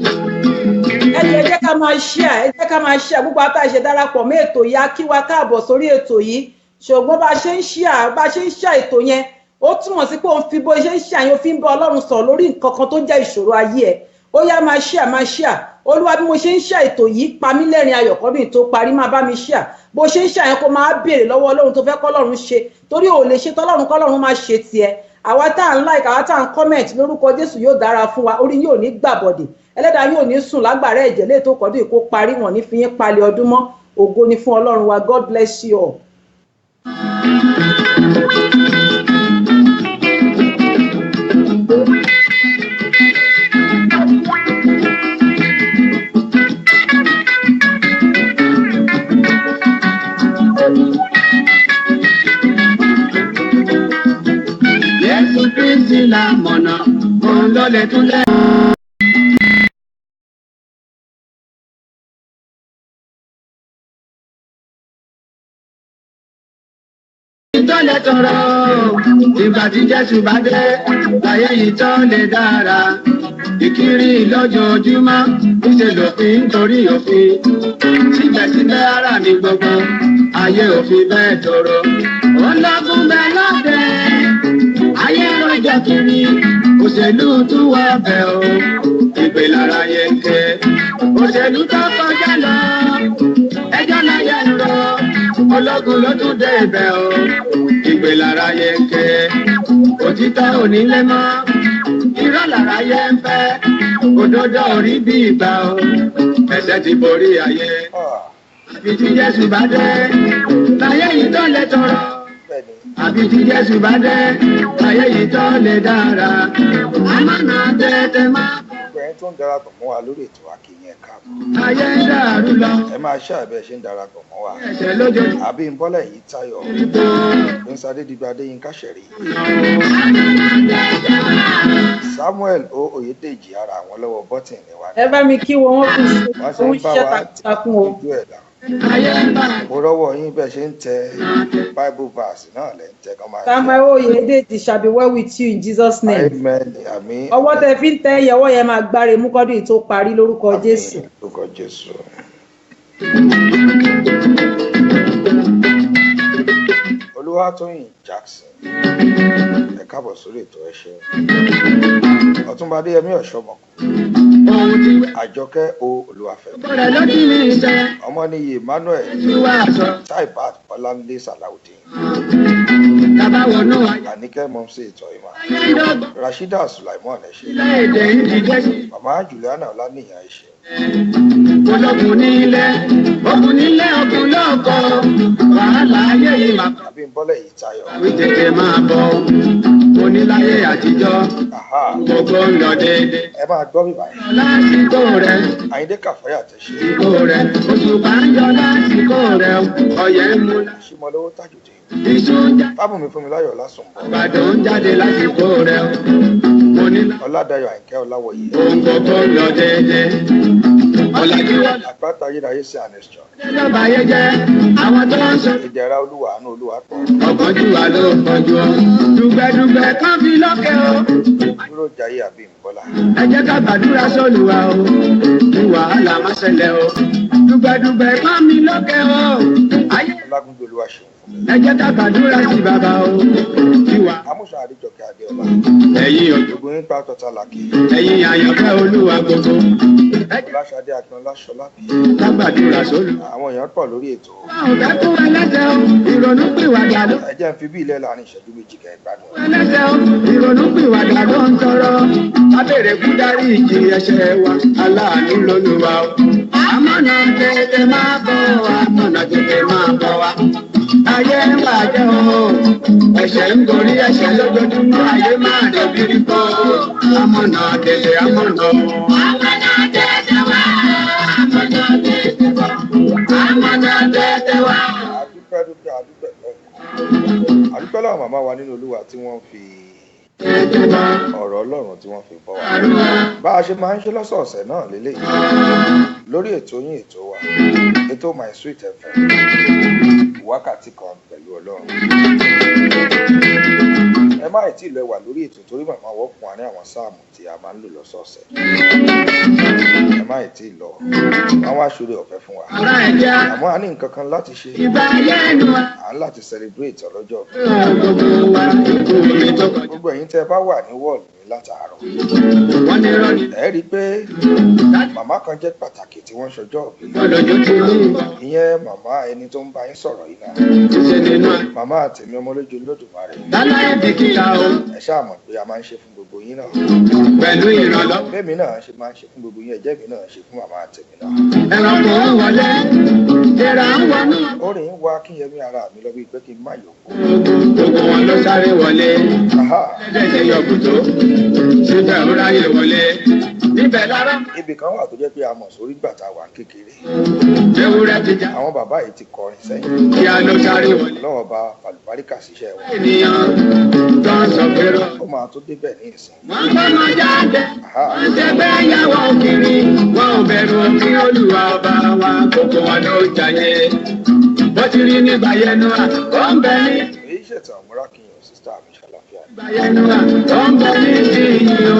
S4: Ẹ jẹ́ ká máa share, ẹ jẹ́ ká máa share gbogbo ata ìṣe darapọ̀ mọ́ ètò yìí á kí wa káàbọ̀ sórí ètò yìí. Ṣùgbọ́n bá ṣe ń share ètò yẹn ó túmọ̀ sí pé òun fi bó ṣe ń share yẹn ó fi ń bá Ọlọ́run sọ̀rọ̀ lórí nǹkan kan tó jẹ́ ìṣòro ayé ẹ̀. Ó yá máa share. Olúwa bí mo ṣe ń share ètò yìí pa mí lẹ́rìn ayọ̀ kọ́dún tó parí máa bá mi share. Bó ṣe ń share yẹn kó máa béèrè lọ́wọ́ Ọlọ́run tó fẹ́ kọ́lọ́run ṣe torí ò lè ṣe tọ́lọ́run kọ́lọ́run máa ṣe tiẹ̀. Àwa tá à ń like, àwa tá à ń comment lórúkọ Jésù yóò dára fún wa, orí yóò ní gbàbọ̀dè. Ẹlẹ́dàá yóò ní sùn lágbára ẹ̀jẹ̀ lè tó kọ́dún ìkó parí wọn ní fi yín palẹ̀ ọdún mọ́. Ògo ni fún Ọlọ́run wa. God bless you all.
S5: Jésù Kristi la mọ̀nà, òun ló lè tún lẹ́. Ìtọ́lẹ̀ tọrọ, ìgbà tí Jésù bá dé, láyé yìí tó lè dára. Ìkiri lójoojúmọ́, ìṣe lòfin nítorí òfin. Síbẹ̀síbẹ̀ ara mi gbogbo, ayé òfin bẹ́ẹ̀ tọrọ. Ó lọ́gùn bẹ́ẹ̀ lọ́dẹ, ayé rọjò kiri, òṣèlú tún wọ ọbẹ̀ o. Ìpè lára yẹn ké, òṣèlú tó kọjá lọ, ẹjọ́ náà yẹ ń rọ. Ológun ló tún dé ibẹ̀ o. Ìpè lára yẹn ké, òtítọ́ onílé mọ́. Irọ́ lára yẹn ń fẹ́, òdodo orí bí ìgbà o. Ẹ̀ṣẹ̀ ti borí ayé. Àbí tí Jésù bá dé, láyé yìí tó lè tọrọ. Àbí tí Jésù bá dé, láyé yìí tó lè dára. Àmọ́nà tètè máa.
S3: Ẹ̀yin tó ń darapọ̀ mọ́ wa lórí ètò Akínyẹn káàbọ̀.
S5: Ayé ń dàrú lọ.
S3: Ẹ máa ṣàbẹ̀ ṣe ń darapọ̀ mọ́ wa.
S5: Ẹ̀ṣẹ̀ lójó.
S3: Abímbọ́lá yìí Táyọ̀. Gbẹ̀nsádé Dìgbà Adéyínká Ṣẹ̀rí. Samuel Oyèdèjì ara àwọn lọ́wọ́ bọ́tìn ni wa.
S4: Ẹ bá mi kí wọn wọ́n kù sí
S3: Wọ́n ṣe ń bá wa ojú ẹ̀ dà. Mo rọ́wọ́ yín bẹ́ẹ̀ ṣe ń tẹ Bible verse náà lẹ́ ń tẹ kán máa tẹ.
S4: Samuel Oyèdèjì shall be well with you in Jesus' name.
S3: Amen. Àmín.
S4: Ọwọ́ tẹ fi ń tẹ ìyẹ̀wọ́ yẹn máa gbáre mú kọ́dún yìí tó parí lórúkọ Jésù.
S3: Lórúkọ Jésù. Olúwatóyìn Jackson. Ẹ káàbọ̀ sórí ètò ẹ ṣé. Ọ̀túnba Adéyẹmí Ọ̀ṣọ́mọkù. Àjọkẹ́ Olúwafẹ́mi. Ọmọníyì Emmanuel. Taibat Ọláńlé Sàláùdín. Àníkẹ́ Mọ́mísí Ìtọ́ìmá. Rashida Sulaimon ẹ ṣé. Màmá Juliana Ọláníyàn ẹ ṣé.
S5: Ológun nílé, ogun nílé, ogun lóko, wàhálà ayé yìí máa.
S3: Abímbọ́lá yìí Táyọ̀.
S5: Àwí tètè máa bọ̀, oníláyé àtijọ́, gbogbo ń lọ déédé.
S3: Ẹ máa gbọ́ bíbá yìí.
S5: Lásìkò rẹ̀.
S3: Àyíndé Kàfáyà tẹ̀ ṣe.
S5: Lásìkò rẹ̀, oṣù bá ń yọ lásìkò rẹ̀, ọ̀yẹ́ ń mú.
S3: Àṣìmọ́lówó Tájùdé.
S5: Iṣu ń jáde.
S3: Fábùnmi Fúnmiláyọ̀ Lásùnbọ̀.
S5: Àgbàdo ń jáde lásìkò rẹ̀,
S3: Ọládayọ̀ Àyìnkẹ́ Ọláwọ̀yé.
S5: ohun gbogbo ń lọ déédé. Ọ̀làjú wà.
S3: Àpáta ayérayé sí Anestor.
S5: Ìjọba ayé jẹ́ àwọn tó ń sọ.
S3: Ìdẹ̀ra Olúwa àánú Olúwa pọ̀.
S5: Ọ̀pọ̀jù wa ló pọ̀jù ọ́. Dùgbẹ̀dùgbẹ̀ kan fi lókè o.
S3: Dúró jayé Abímbọ́lá.
S5: Ẹ jẹ́ ká gbàdúrà sólùwà o. Kí wàhálà má ṣẹlẹ̀ o. Dùgbẹ̀dùgbẹ̀ kan fi lókè o.
S3: Ọlágúnjú Olúwa ṣeun fún mi.
S5: Ẹ jẹ́ ká gbàdúrà sí bàbá o. Kí wà.
S3: Amúṣà Adéjọkẹ́ Adéọlá.
S5: Ẹ̀yin òjò.
S3: Ògùn yín pa tọ́ta làkè.
S5: Ẹ̀yin àyànfẹ́ Olúwa gbogbo.
S3: Ọláṣadé Akínọlá Ṣọlá.
S5: Ká gbàdúrà sólùwà.
S3: Àwọn èèyàn pọ̀ lórí ètò.
S5: Báwo fẹ́ kú ẹlẹ́sẹ̀ o. Ìrònú pìwàdà ló.
S3: Ẹ jẹ́ n fi bí ilẹ̀ láàrin ìṣẹ́jú méjì kẹ́ ẹ gbádùn.
S5: Ẹlẹ́sẹ̀ o. Ìrònú pìwàdà ló ń tọrọ. Abèrè kú dárí ìjì ẹ̀ṣẹ̀ wa. Aláàánú lÓlúwa o. Àmọ́ Amọ̀nà tètè máa bọ̀ wá, amọ̀nà tètè máa bọ̀ wá. Ayé ń bàjẹ́ o, ẹ̀ṣẹ̀ ń gorí ẹ̀ṣẹ̀ lójoojúmọ́, ayé máa dòbírí kó. Amọ̀nà tètè amọ̀nà o. Amọ̀nà tètè wá, amọ̀nà tètè wá, amọ̀nà tètè wá.
S3: Àdúpẹ́ lọ́wọ́ màmá wa nínú Olúwa tí wọ́n fi ọ̀rọ̀ Ọlọ́run tí wọ́n fi bọ́ wa. Bá a ṣe máa ń ṣe lọ́sọ̀ọ̀sẹ̀ náà lélẹ́yìí lórí ètò yín ètò wa, ètò My Sweet FM, wákàtí kan pẹ̀lú Ọlọ́run. Ẹ má tí ì lọ wà lórí ètò torí màmá wọ́n fún wa ní àwọn sáàmù tí a máa ń lò lọ́sọ̀ọ̀sẹ̀. Ẹ má tí ì lọ, àwọn aṣọ́rẹ́ ọ̀fẹ́ fún wa. Àmọ́ a ní nǹkan kan láti ṣe. À ń láti celebrate ọlọ́jọ́. Gbogbo ẹ̀yin tẹ́ bá wà ní wọ́ọ̀lù mi látàárọ̀. Ẹ rí i pé màmá kan jẹ́ pàtàkì tí wọ́n ṣọjọ́ òbí. Ìyẹn màmá ẹni tó ń bá yín sọ̀rọ̀ yìí náà. Màmá tèmi Omoloju Olodumare. Ẹ ṣáà mọ̀ pé a máa ń ṣe fún gbogbo yín náà.
S5: Pẹ̀lú ìrànlọ́wọ́.
S3: Bẹ́ẹ̀mi náà ṣe máa ń ṣe fún gbogbo yín, ẹ̀jẹ̀ mi náà ṣe fún màmá tèmi náà.
S5: Ẹranko wọlé, ìrà ń wọnú.
S3: Orin ń wá kíyẹmí ara mi lọ bíi pé kí n má yòókù.
S5: Gbogbo wọn ló sáré wọlé. Ẹ̀ẹ́dẹ̀ẹ̀dẹ̀ yọ̀bùtó, síbẹ̀ ó ráyè wọlé. Níbẹ̀ lára.
S3: Ibì kan wà tó jẹ́ pé a mọ̀ sórí gbàtà wà kékeré.
S5: Ewúrẹ́ ti já.
S3: Àwọn bàbá yìí ti kọrin sẹ́yìn.
S5: Kí a ló sáré wọlé.
S3: Lọ́wọ́ bá àlùbáríkà ṣiṣẹ́ wọn.
S5: Ènìyàn tó ń sọ pé rọ.
S3: Ó máa tó débẹ̀ ní ìsìn.
S5: Wọ́n gbọ́nà jáde. Wọ́n ṣe bẹ́ẹ̀ yàwó kiri. Wọ́n ò bẹ̀rù òfin Olúwa ọba wa. Gbogbo wọn ló jayé. Bó ti rí nígbà yẹnu à, ó ń bẹ ní.
S3: Èyí ṣètò àmúra kí yan sísá mi ṣàlàfíà.
S5: Nígbà yẹnu à, ó ń bẹ ní ìyìn o.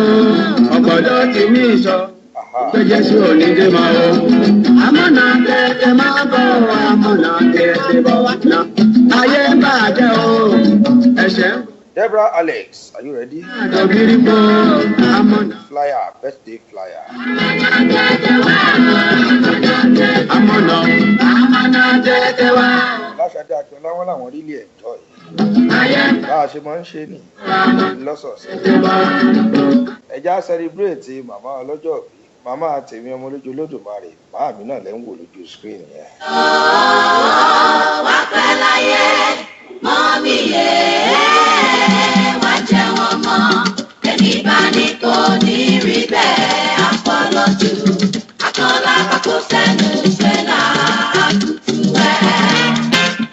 S5: Ọ̀pọ̀ ló ti ní ìsọ. Pé Jésù ò ní dé máa o. Amọ̀nà tètè máa bọ̀ wá, amọ̀nà tètè bọ̀ wá náà. Ayé ń bàjẹ́ o, ẹ̀ṣẹ̀ ń.
S3: Deborah Alex, are you ready?
S5: Àdòbírí bọ̀ amọ̀nà.
S3: Flyer, birthday flyer.
S5: Amọ̀nà, amọ̀nà tètè wá.
S3: Láṣadé Akínọlá wọn làwọn rí ilé ẹjọ́ yìí. Bá a ṣe máa ń ṣe nì lọ́sọ̀ọ̀sẹ̀. Ẹja celebrate màmá ọlọ́jọ́ òbí. Màmá tèmi Omoloju Olodumare, màá mi náà lẹ́ ń wò lójú screen yẹn.
S2: Wá pẹ́ láyé, mọ́mí yé, wá jẹ́ wọn mọ́. Ẹni bá ní kò ní rí bẹ́ẹ̀, àpọ̀lọ́jù. Akọ́lá kò sẹ́nu fẹ́lá àtútù ẹ̀.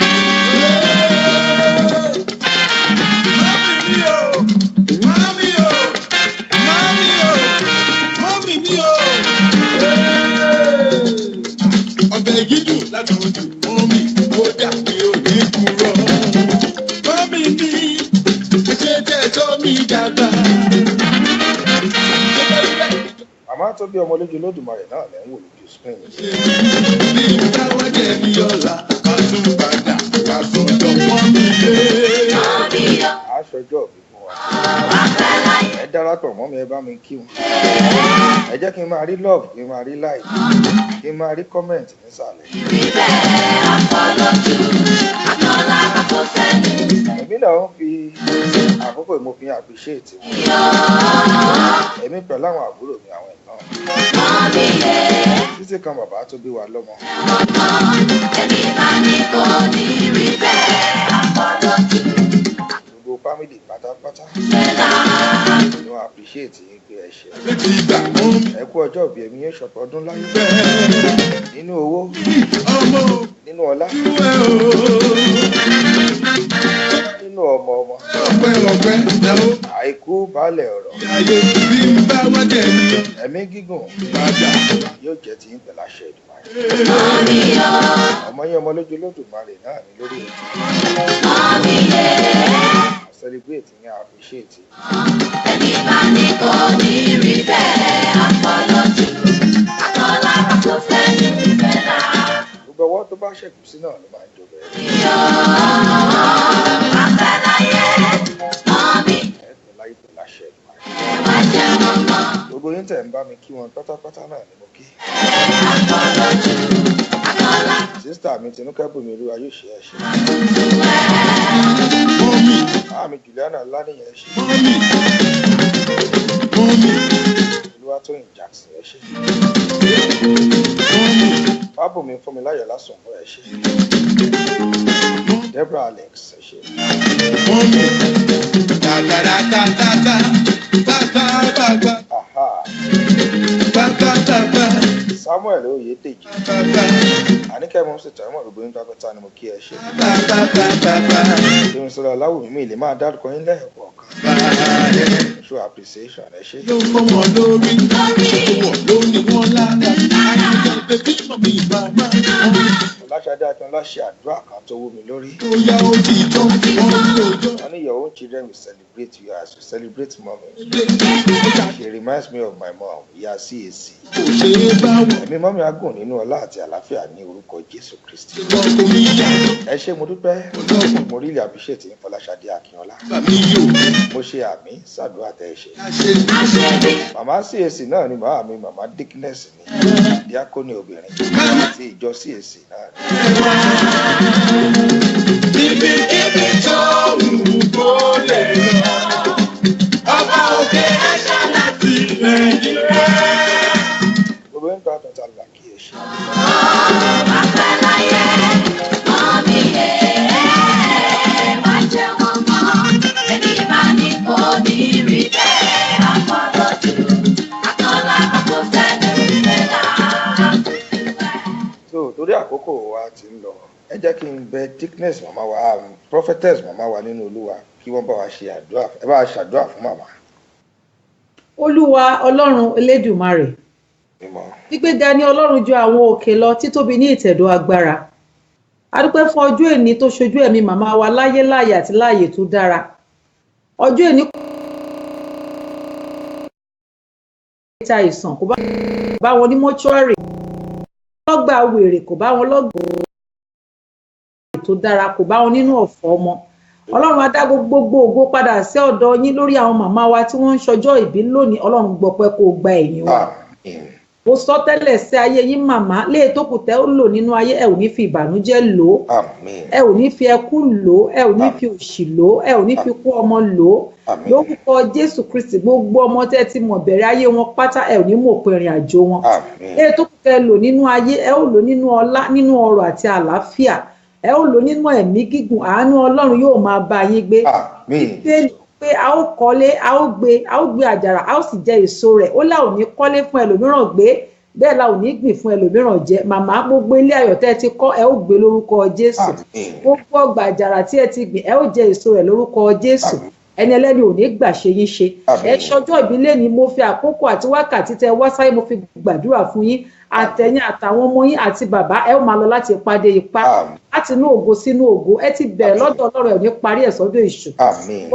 S6: Ọbẹ̀ gídùn láti ojú mọ́mí, ó dàbí òní kúrọ̀. Mọ́mí mi, ṣe tẹ̀ tó mi dàgbà.
S3: Màmá tó bí Omoloju Olodumare náà lẹ́ ń wò lójú screen yẹn.
S6: Ní ìdáwọ́ jẹ́ ní ọ̀la, ká tún padà, ká tún dọ̀pọ̀ mi lé.
S3: Aṣọjọ́ òbí fún wa. Ẹ darapọ̀ mọ́ mi, ẹ bá mi kí wọn. Ẹ jẹ́ kí n máa rí love, kí n máa rí like, kí n máa rí comment nísàlẹ̀. Èmi náà ń fi àkókò mo fi appreciate wọn. Èmi pẹ̀lú àwọn àbúrò mi àwọn ẹ̀gbọ́n. Títí kan bàbá tó bí wa lọ́mọ. Gbogbo family pátápátá. Ni wọ́n appreciate yín pé ẹ ṣe. Ẹ kú ọjọ́ ìbí ẹ̀mí yẹn ṣọ̀pọ̀ ọdún láyé. Nínú owó, nínú ọlá, nínú ọmọ ọmọ. Àìkú baálẹ̀ ọ̀rọ̀. Ẹ̀mí gígùn yóò jẹ́ ti yín pẹ̀lú àṣẹ Èdùmàrè. Ọmọ yín Omoloju Olodumare náà ní lórí ètò. Celebrate ní appreciate.
S2: Ẹni bá ní kò ní rí bẹ́ẹ̀, àpọ̀lọ́jù. Akọ́lá kò sẹ́nu fẹ́lá.
S3: Gbogbo ọwọ́ tó bá ṣẹ̀kù sí náà ló máa ń jọ bẹ̀rẹ̀.
S2: Wá pẹ́ láyé, mọ́mí.
S3: Ẹ̀sìn láyé pẹ̀lú àṣẹ Èdùmàrè.
S2: Wá jẹ́ wọn mọ́.
S3: Gbogbo yín tẹ̀ ń bá mi kí wọn pátápátá náà ni mo kí.
S2: Àpọ̀lọ́jù. Akọ́lá
S3: Sísítà mi Tinúkẹ́ Bùnmi Olúwa yóò ṣe ẹ̀ṣẹ̀. Àmì Juliana Lánìyàn ẹ̀ṣẹ̀. Olúwatóyìn Jackson ẹ̀ṣẹ̀. Fábùnmi Fúnmiláyọ̀ lásán fún ẹ ṣe. Deborah Alex ẹ ṣe.
S6: Mọ́mí, tàtàràtàtàtà, bàbá.
S3: Aha.
S6: Bàbá.
S3: Samuel Oyèdèjì.
S6: Bàbá.
S3: Àníkẹ́ mo ń ṣètò ẹ̀mọ́ gbogbo yín pápátá ni mo kí ẹ ṣe.
S6: Bàbá.
S3: Ìrìn sọ̀rọ̀ Ọláwùmí mi lè máa dárúkọ yín lẹ́ẹ̀kọ̀ọ̀kan. Show appreciation ẹ ṣe.
S6: Ló mọ wọn lórí, wọ̀ lórí wọn lára, ayẹyẹ bẹ́bí mọ̀ mi bàbá.
S3: Ọláṣadé Akínọlá ṣe àdúrà kan tó wú mi lórí.
S6: Ó yá ó ti tán, wọ́n ní òjò.
S3: Only your own children will celebrate you as you celebrate mommy. She reminds me of my mom, Ìyá CAC.
S6: Kò ṣe é bá wọ̀,
S3: Ẹ̀mí mọ́mí agùn nínú ọlá àti àlàáfíà ní orúkọ Jésù Kristi.
S6: lọ́kùn mi yàtọ̀.
S3: Ẹ ṣé mo dúpẹ́, mo really appreciate yín Fọláṣadé Akínọlá.
S6: Bàmí yóò
S3: Mo ṣe àmì sàdúrà tẹ́ ẹ ṣe.
S6: ṣe.
S3: Màmá CAC náà ni màá mi, màmá Dickness ni, díákónì obìnrin àti ìjọ CAC náà ni.
S6: Ibikíbi tó wù kó lè lọ, ọba òkè ẹ̀ṣá láti lẹ́yìn rẹ̀.
S3: Gbogbo ń tọ́ àtúntà là kí ẹ ṣe. So torí àkókò wa ti ń lọ, ẹ jẹ́ kí n bẹ Dickness màmá wa, Prophetess màmá wa nínú Olúwa kí wọ́n bá wa ṣe àdúrà, ẹ bá wa ṣàdúrà fún màmá.
S4: Olúwa Ọlọ́run Elédùmarè,
S3: Mímọ́.
S4: gbígbéga ní Ọlọ́run ju àwọn òkè lọ, títóbi ní ìtẹ̀dó agbára. A dúpẹ́ fún ọjọ́ èní tó ṣojú ẹ̀mí màmá wa láyé láàyè àti láàyè tó dára. Ọjọ́ èní kò ta ìsàn, kò bá wọn ní mọ́ṣúárì, lọ́gbà wèrè kò bá wọn lọ́gbà tó dára, kò bá wọn nínú ọ̀fọ̀ ọmọ. Ọlọ́run á dá gbogbo ògo padà sí ọ̀dọ̀ yín lórí àwọn màmá wa tí wọ́n ń ṣọjọ́ ìbí lónìí. Ọlọ́run gbọpẹ́ kó gba ẹ̀yìn wa. Mo sọ tẹ́lẹ̀ sí ayé yín màmá, léè tó kù tẹ́ ó lò nínú ayé, ẹ ò ní fi ìbànújẹ́ lò ó, ẹ ò ní fi ẹkún lò ó, ẹ ò ní fi òṣì lò ó, ẹ ò ní fi kú ọmọ lò ó. Lórúkọ Jésù Kristi, gbogbo ọmọ tẹ́ ti mọ̀ bẹ̀rẹ̀ ayé wọn pátá, ẹ ò ní mọ̀ òpin ìrìn àjò wọn. Léè tó kù tẹ́ lò nínú ayé, ẹ ó lò nínú ọlá, nínú ọrọ̀ àti àlàáfíà, ẹ ó lò nínú ẹ̀mí gígùn, àánú Ọlọ́run yóò máa bá yín gbé. Pé a ó kọ́lé, a ó gbé àjàrà, a ó sì jẹ èso rẹ̀. Ó là ò ní kọ́lé fún ẹlòmíràn gbé, bẹ́ẹ̀ la ò ní gbìn fún ẹlòmíràn jẹ. Màmá, gbogbo ilé ayọ̀ tẹ́ ti kọ́, ẹ ó gbé lórúkọ Jésù. Gbogbo ọgbà àjàrà tí ẹ ti gbìn, ẹ ó jẹ èso rẹ̀ lórúkọ Jésù. Ẹni ẹlẹ́ni ò ní gbà ṣe yín ṣe. Ẹ ṣọjọ́ ìbílẹ̀ ni mo fi àkókò àti wákàtí tẹ wá sáyé mo fi gbàdúrà fún yín. Àtẹ̀yìn àtàwọn ọmọ yín àti bàbá, ẹ ó máa lọ láti ipá dé ipá, láti inú ògo sínú ògo. Ẹ ti bẹ̀rẹ̀ lọ́dọ̀ Ọlọ́run, ẹ ò ní parí ẹ̀ sọ́dọ̀ èṣù.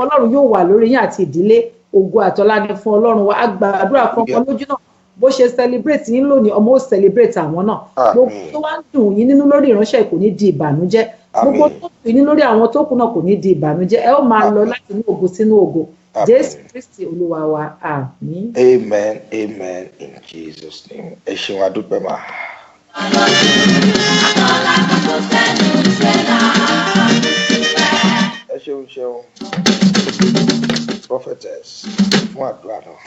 S4: Ọlọ́run yóò wà lórí yín àti ìdílé. Ògo àtọlá ni fún Ọlọ́run wa. A gbàdúrà fún ọmọ lójú náà, bó ṣe celebrate yín lónìí, ọmọ ó celebrate àwọn náà. Gbogbo tó wá ń dùn yín nínú lórí ìránṣẹ́ kò ní di ìbànújẹ́. Gbogbo tó kù yín lórí àwọn tó kù náà kò ní di ìbànújẹ́. Ẹ ó máa lọ láti inú ògo sínú ògo. Jésù Kristi Olúwa wa, àmín.
S3: Amen, amen, in Jesus' name. Ẹ ṣeun adúpẹ́ máa. Ẹ ṣeun Prophetess fún àdúrà náà.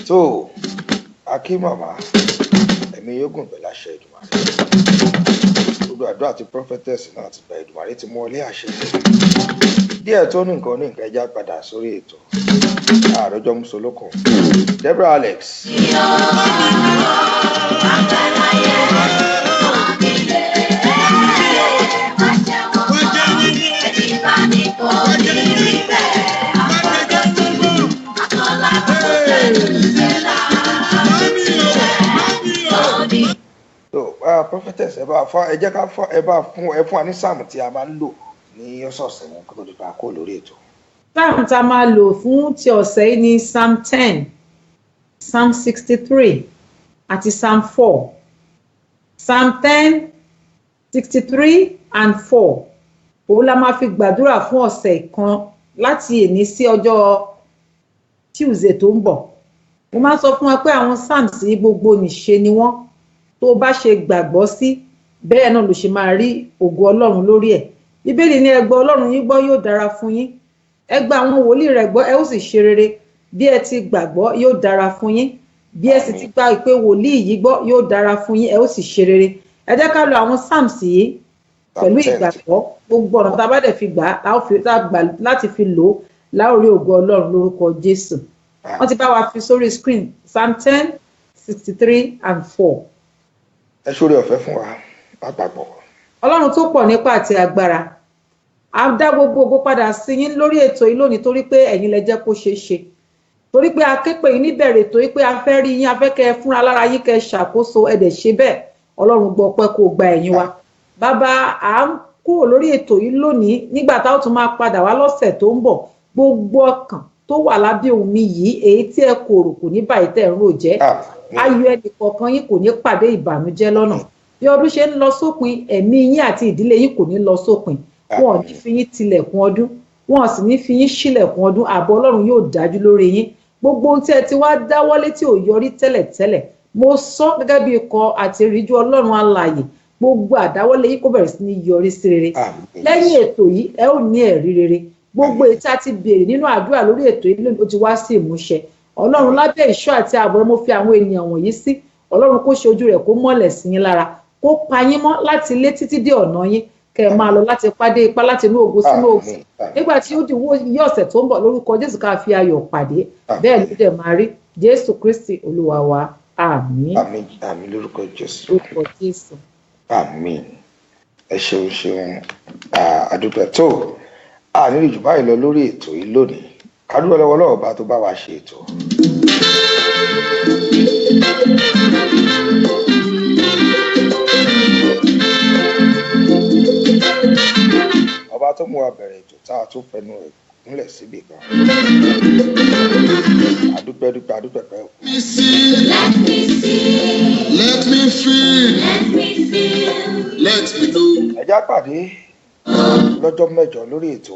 S3: So, akí màmá, ẹ̀mí yóò gùn pẹ̀lú àṣẹ Èdùmàrè. Gbogbo àdúrà tí Prophetess náà ti gba Èdùmàrè ti mú ọlé àṣẹ. Díẹ̀ tó ní nǹkan ẹja padà sórí ètò. Àròjọ Musolókun. Deborah Alex. Prophetess, ẹ fún wa ní sáàmù tí a máa ń lò ní ọ̀sọ̀ọ̀sẹ̀ wọn kó tó di pa kó lórí ètò.
S4: Sáàmù tá a máa lò fún ti ọ̀sẹ̀ yìí ni Psalm 10, Psalm 63 àti Psalm 4. Psalm 10, 63 and 4. Òun la máa fi gbàdúrà fún ọ̀sẹ̀ kan láti èní sí ọjọ́ Tuesday tó ń bọ̀. Mo máa sọ fún wa pé àwọn Psalms yìí gbogbo nìṣe ni wọ́n. Tó bá ṣe gbàgbọ́ sí, bẹ́ẹ̀ náà ló ṣe máa rí ògo Ọlọ́run lórí ẹ̀. Bíbélì ní ẹ gbọ́ Ọlọ́run yín gbọ́ yóò dára fún yín. Ẹ gba àwọn wòlíì rẹ̀ gbọ́, ẹ ó sì ṣe rere. Bí ẹ ti gbàgbọ́ yóò dára fún yín. bí ẹ sì ti gba ìpè wòlíì yìí gbọ́ yóò dára fún yín ẹ ó sì ṣe rere ẹ jẹ́ ká lo àwọn psalms yìí pẹ̀lú ìgbàgbọ́ gbogbo ọ̀nà tá a bá dẹ̀ fi gbà láti fi lò ó láòrí ògo Ọlọ́run lórúkọ Jésù wọ́n ti bá wa fi sórí screen Psalm 10, 63 and 4.
S3: ẹ ṣoore ọ̀fẹ́ fún wa lápapọ̀.
S4: Ọlọ́run tó pọ̀ nípa àti agbára a dá gbogbo ògo padà sí yín lórí ètò yìí lónìí torí pé ẹ̀yin lẹ jẹ́ kó ṣeé ṣe torí pé aképe yìí níbẹ̀rẹ̀ ètò yìí pé a fẹ́ rí yín a fẹ́ kẹ́ ẹ fúnra lára yín kẹ́ ẹ ṣàkóso ẹ dẹ̀ ṣe bẹ́ẹ̀ Ọlọ́run gbọ́ pẹ́ kó gba ẹ̀yìn wa bàbá à ń kúrò lórí ètò yìí lónìí nígbà táwọn tún máa padà wá lọ́sẹ̀ tó ń bọ̀ gbogbo ọkàn tó wà lábẹ́ omi yìí èyí tí ẹ kò rò kò ní báyìí tẹ̀ ń rò jẹ́ ayọ̀ ẹnì kọ̀ọ̀kan yín kò ní pàdé ìbànújẹ́ lọ́nà bí ọdún ṣe ń lọ sópin ẹ̀mí yín àti ìdílé yín kò ní lọ sópin wọn ò ní fi yín tilẹ̀kùn ọdún wọn ò sì ní fi yín ṣílẹ̀kùn ọdún ààbò Ọlọ́run yóò dájú lórí yín gbogbo ohun tí ẹ ti wá dáwọ́lé tí ò yọrí tẹ́lẹ̀tẹ́lẹ̀ mo sọ gẹ́gẹ́ bí ikọ̀ àti ìríjú Ọlọ́run alààyè gbogbo àdáwọ́lé yín kó bẹ̀rẹ̀ sí ní yọrí sí rere lẹ́yìn ètò yìí ẹ ò ní ẹ̀rí rere gbogbo èyí tí a ti béèrè nínú àdúrà lórí ètò yìí ó ti wá sí ìmúṣẹ Ọlọ́run lábẹ́ ìṣọ́ àti ààbò mo fi àwọn ènìyàn wọ̀nyí sí Ọlọ́run kó ṣe ojú rẹ̀ kó mọ́lẹ̀ sí yín lára kó pa yín mọ́ láti ilé títí dé ọ̀nà yín kẹ́ ẹ máa lọ láti pàdé ipá láti inú ògo sínú ògo nígbà tí ó di yí ọ̀sẹ̀ tó ń bọ̀ lórúkọ Jésù ká fi ayọ̀ pàdé bẹ́ẹ̀ ló dẹ̀ máa rí Jésù Kristi Olúwa wa àmín
S3: àmín lórúkọ Jésù
S4: lórúkọ Jésù
S3: àmín ẹ ṣeun àdúpẹ́ tó nílùú jù báyìí lọ lórí ètò yìí lónìí kádúrà lọ́wọ́ lọ́wọ́ bá tó bá wa ṣe ètò. ọba tó mú wa bẹ̀rẹ̀ ètò tá a tún fẹnu ẹ̀ gúnlẹ̀ síbì kan àdúpẹ́ pẹ́ òkú.
S6: Let me feel. Let me know.
S3: ẹ já pàdé lọ́jọ́ mẹ́jọ lórí ètò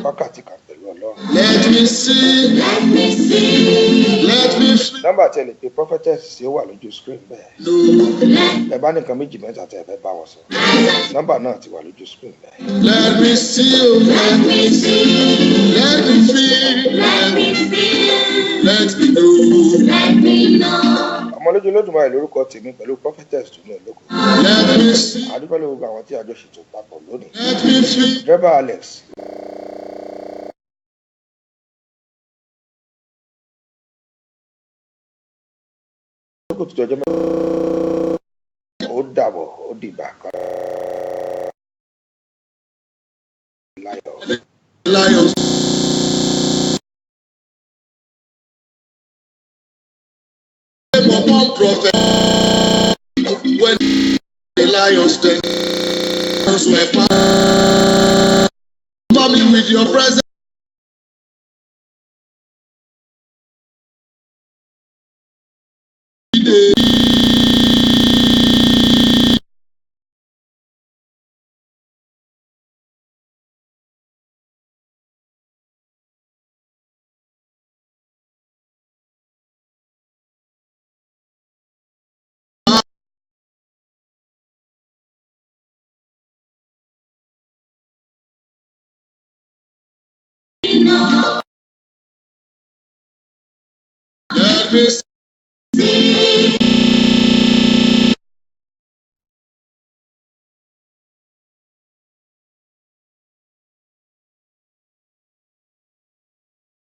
S3: wákàtí kan pẹ̀lú Ọlọ́run.
S6: Let me see.
S3: nọ́mbà tí ẹ lè pe Prophetess sí ó wà lójú screen bẹ́ẹ̀. ẹ bá nìkan méjì mẹ́ta tẹ́ ẹ fẹ́ bá wọn sọ nọ́mbà náà ti wà lójú screen bẹ́ẹ̀.
S6: Let me see. Let me feel. Let me know.
S3: Omoloju Olodumare lórúkọ tèmi pẹ̀lú Prophetess Dunni Ologo.
S6: Let me see.
S3: àdúgbò lórí gbogbo àwọn tí àjọ ṣètò papọ̀ lónìí.
S6: Let me feel.
S3: Driver Alex. lókò tó jọjọ́ mẹ́rin ó dàbọ̀ ó dìgbà kan.
S6: Lions. One prophet when the lions dead were found. Cover me with your presence. Let me see.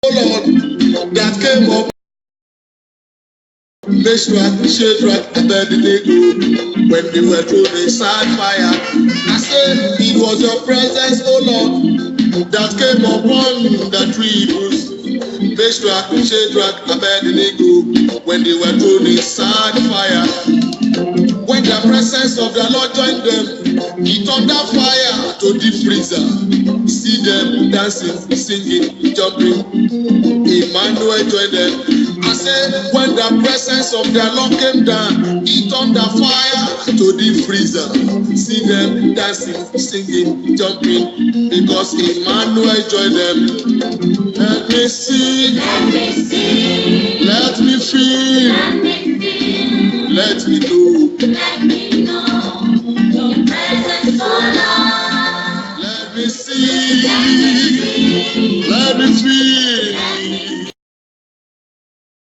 S6: Oh Lord, that came up. Meshach, Shadrach, and Abednego, when they were thrown inside fire, I said it was your presence, oh Lord, that came upon the three Hebrews. Meshach, Shadrach, Abednego, when they were thrown inside fire. When the presence of the Lord joined them, he turned that fire to the freezer. See them dancing, singing, jumping. Emmanuel joined them. I said, when the presence of the Lord came down, he turned the fire to the freezer. See them dancing, singing, jumping, because Emmanuel joined them. Let me see. Let me feel. Let me know.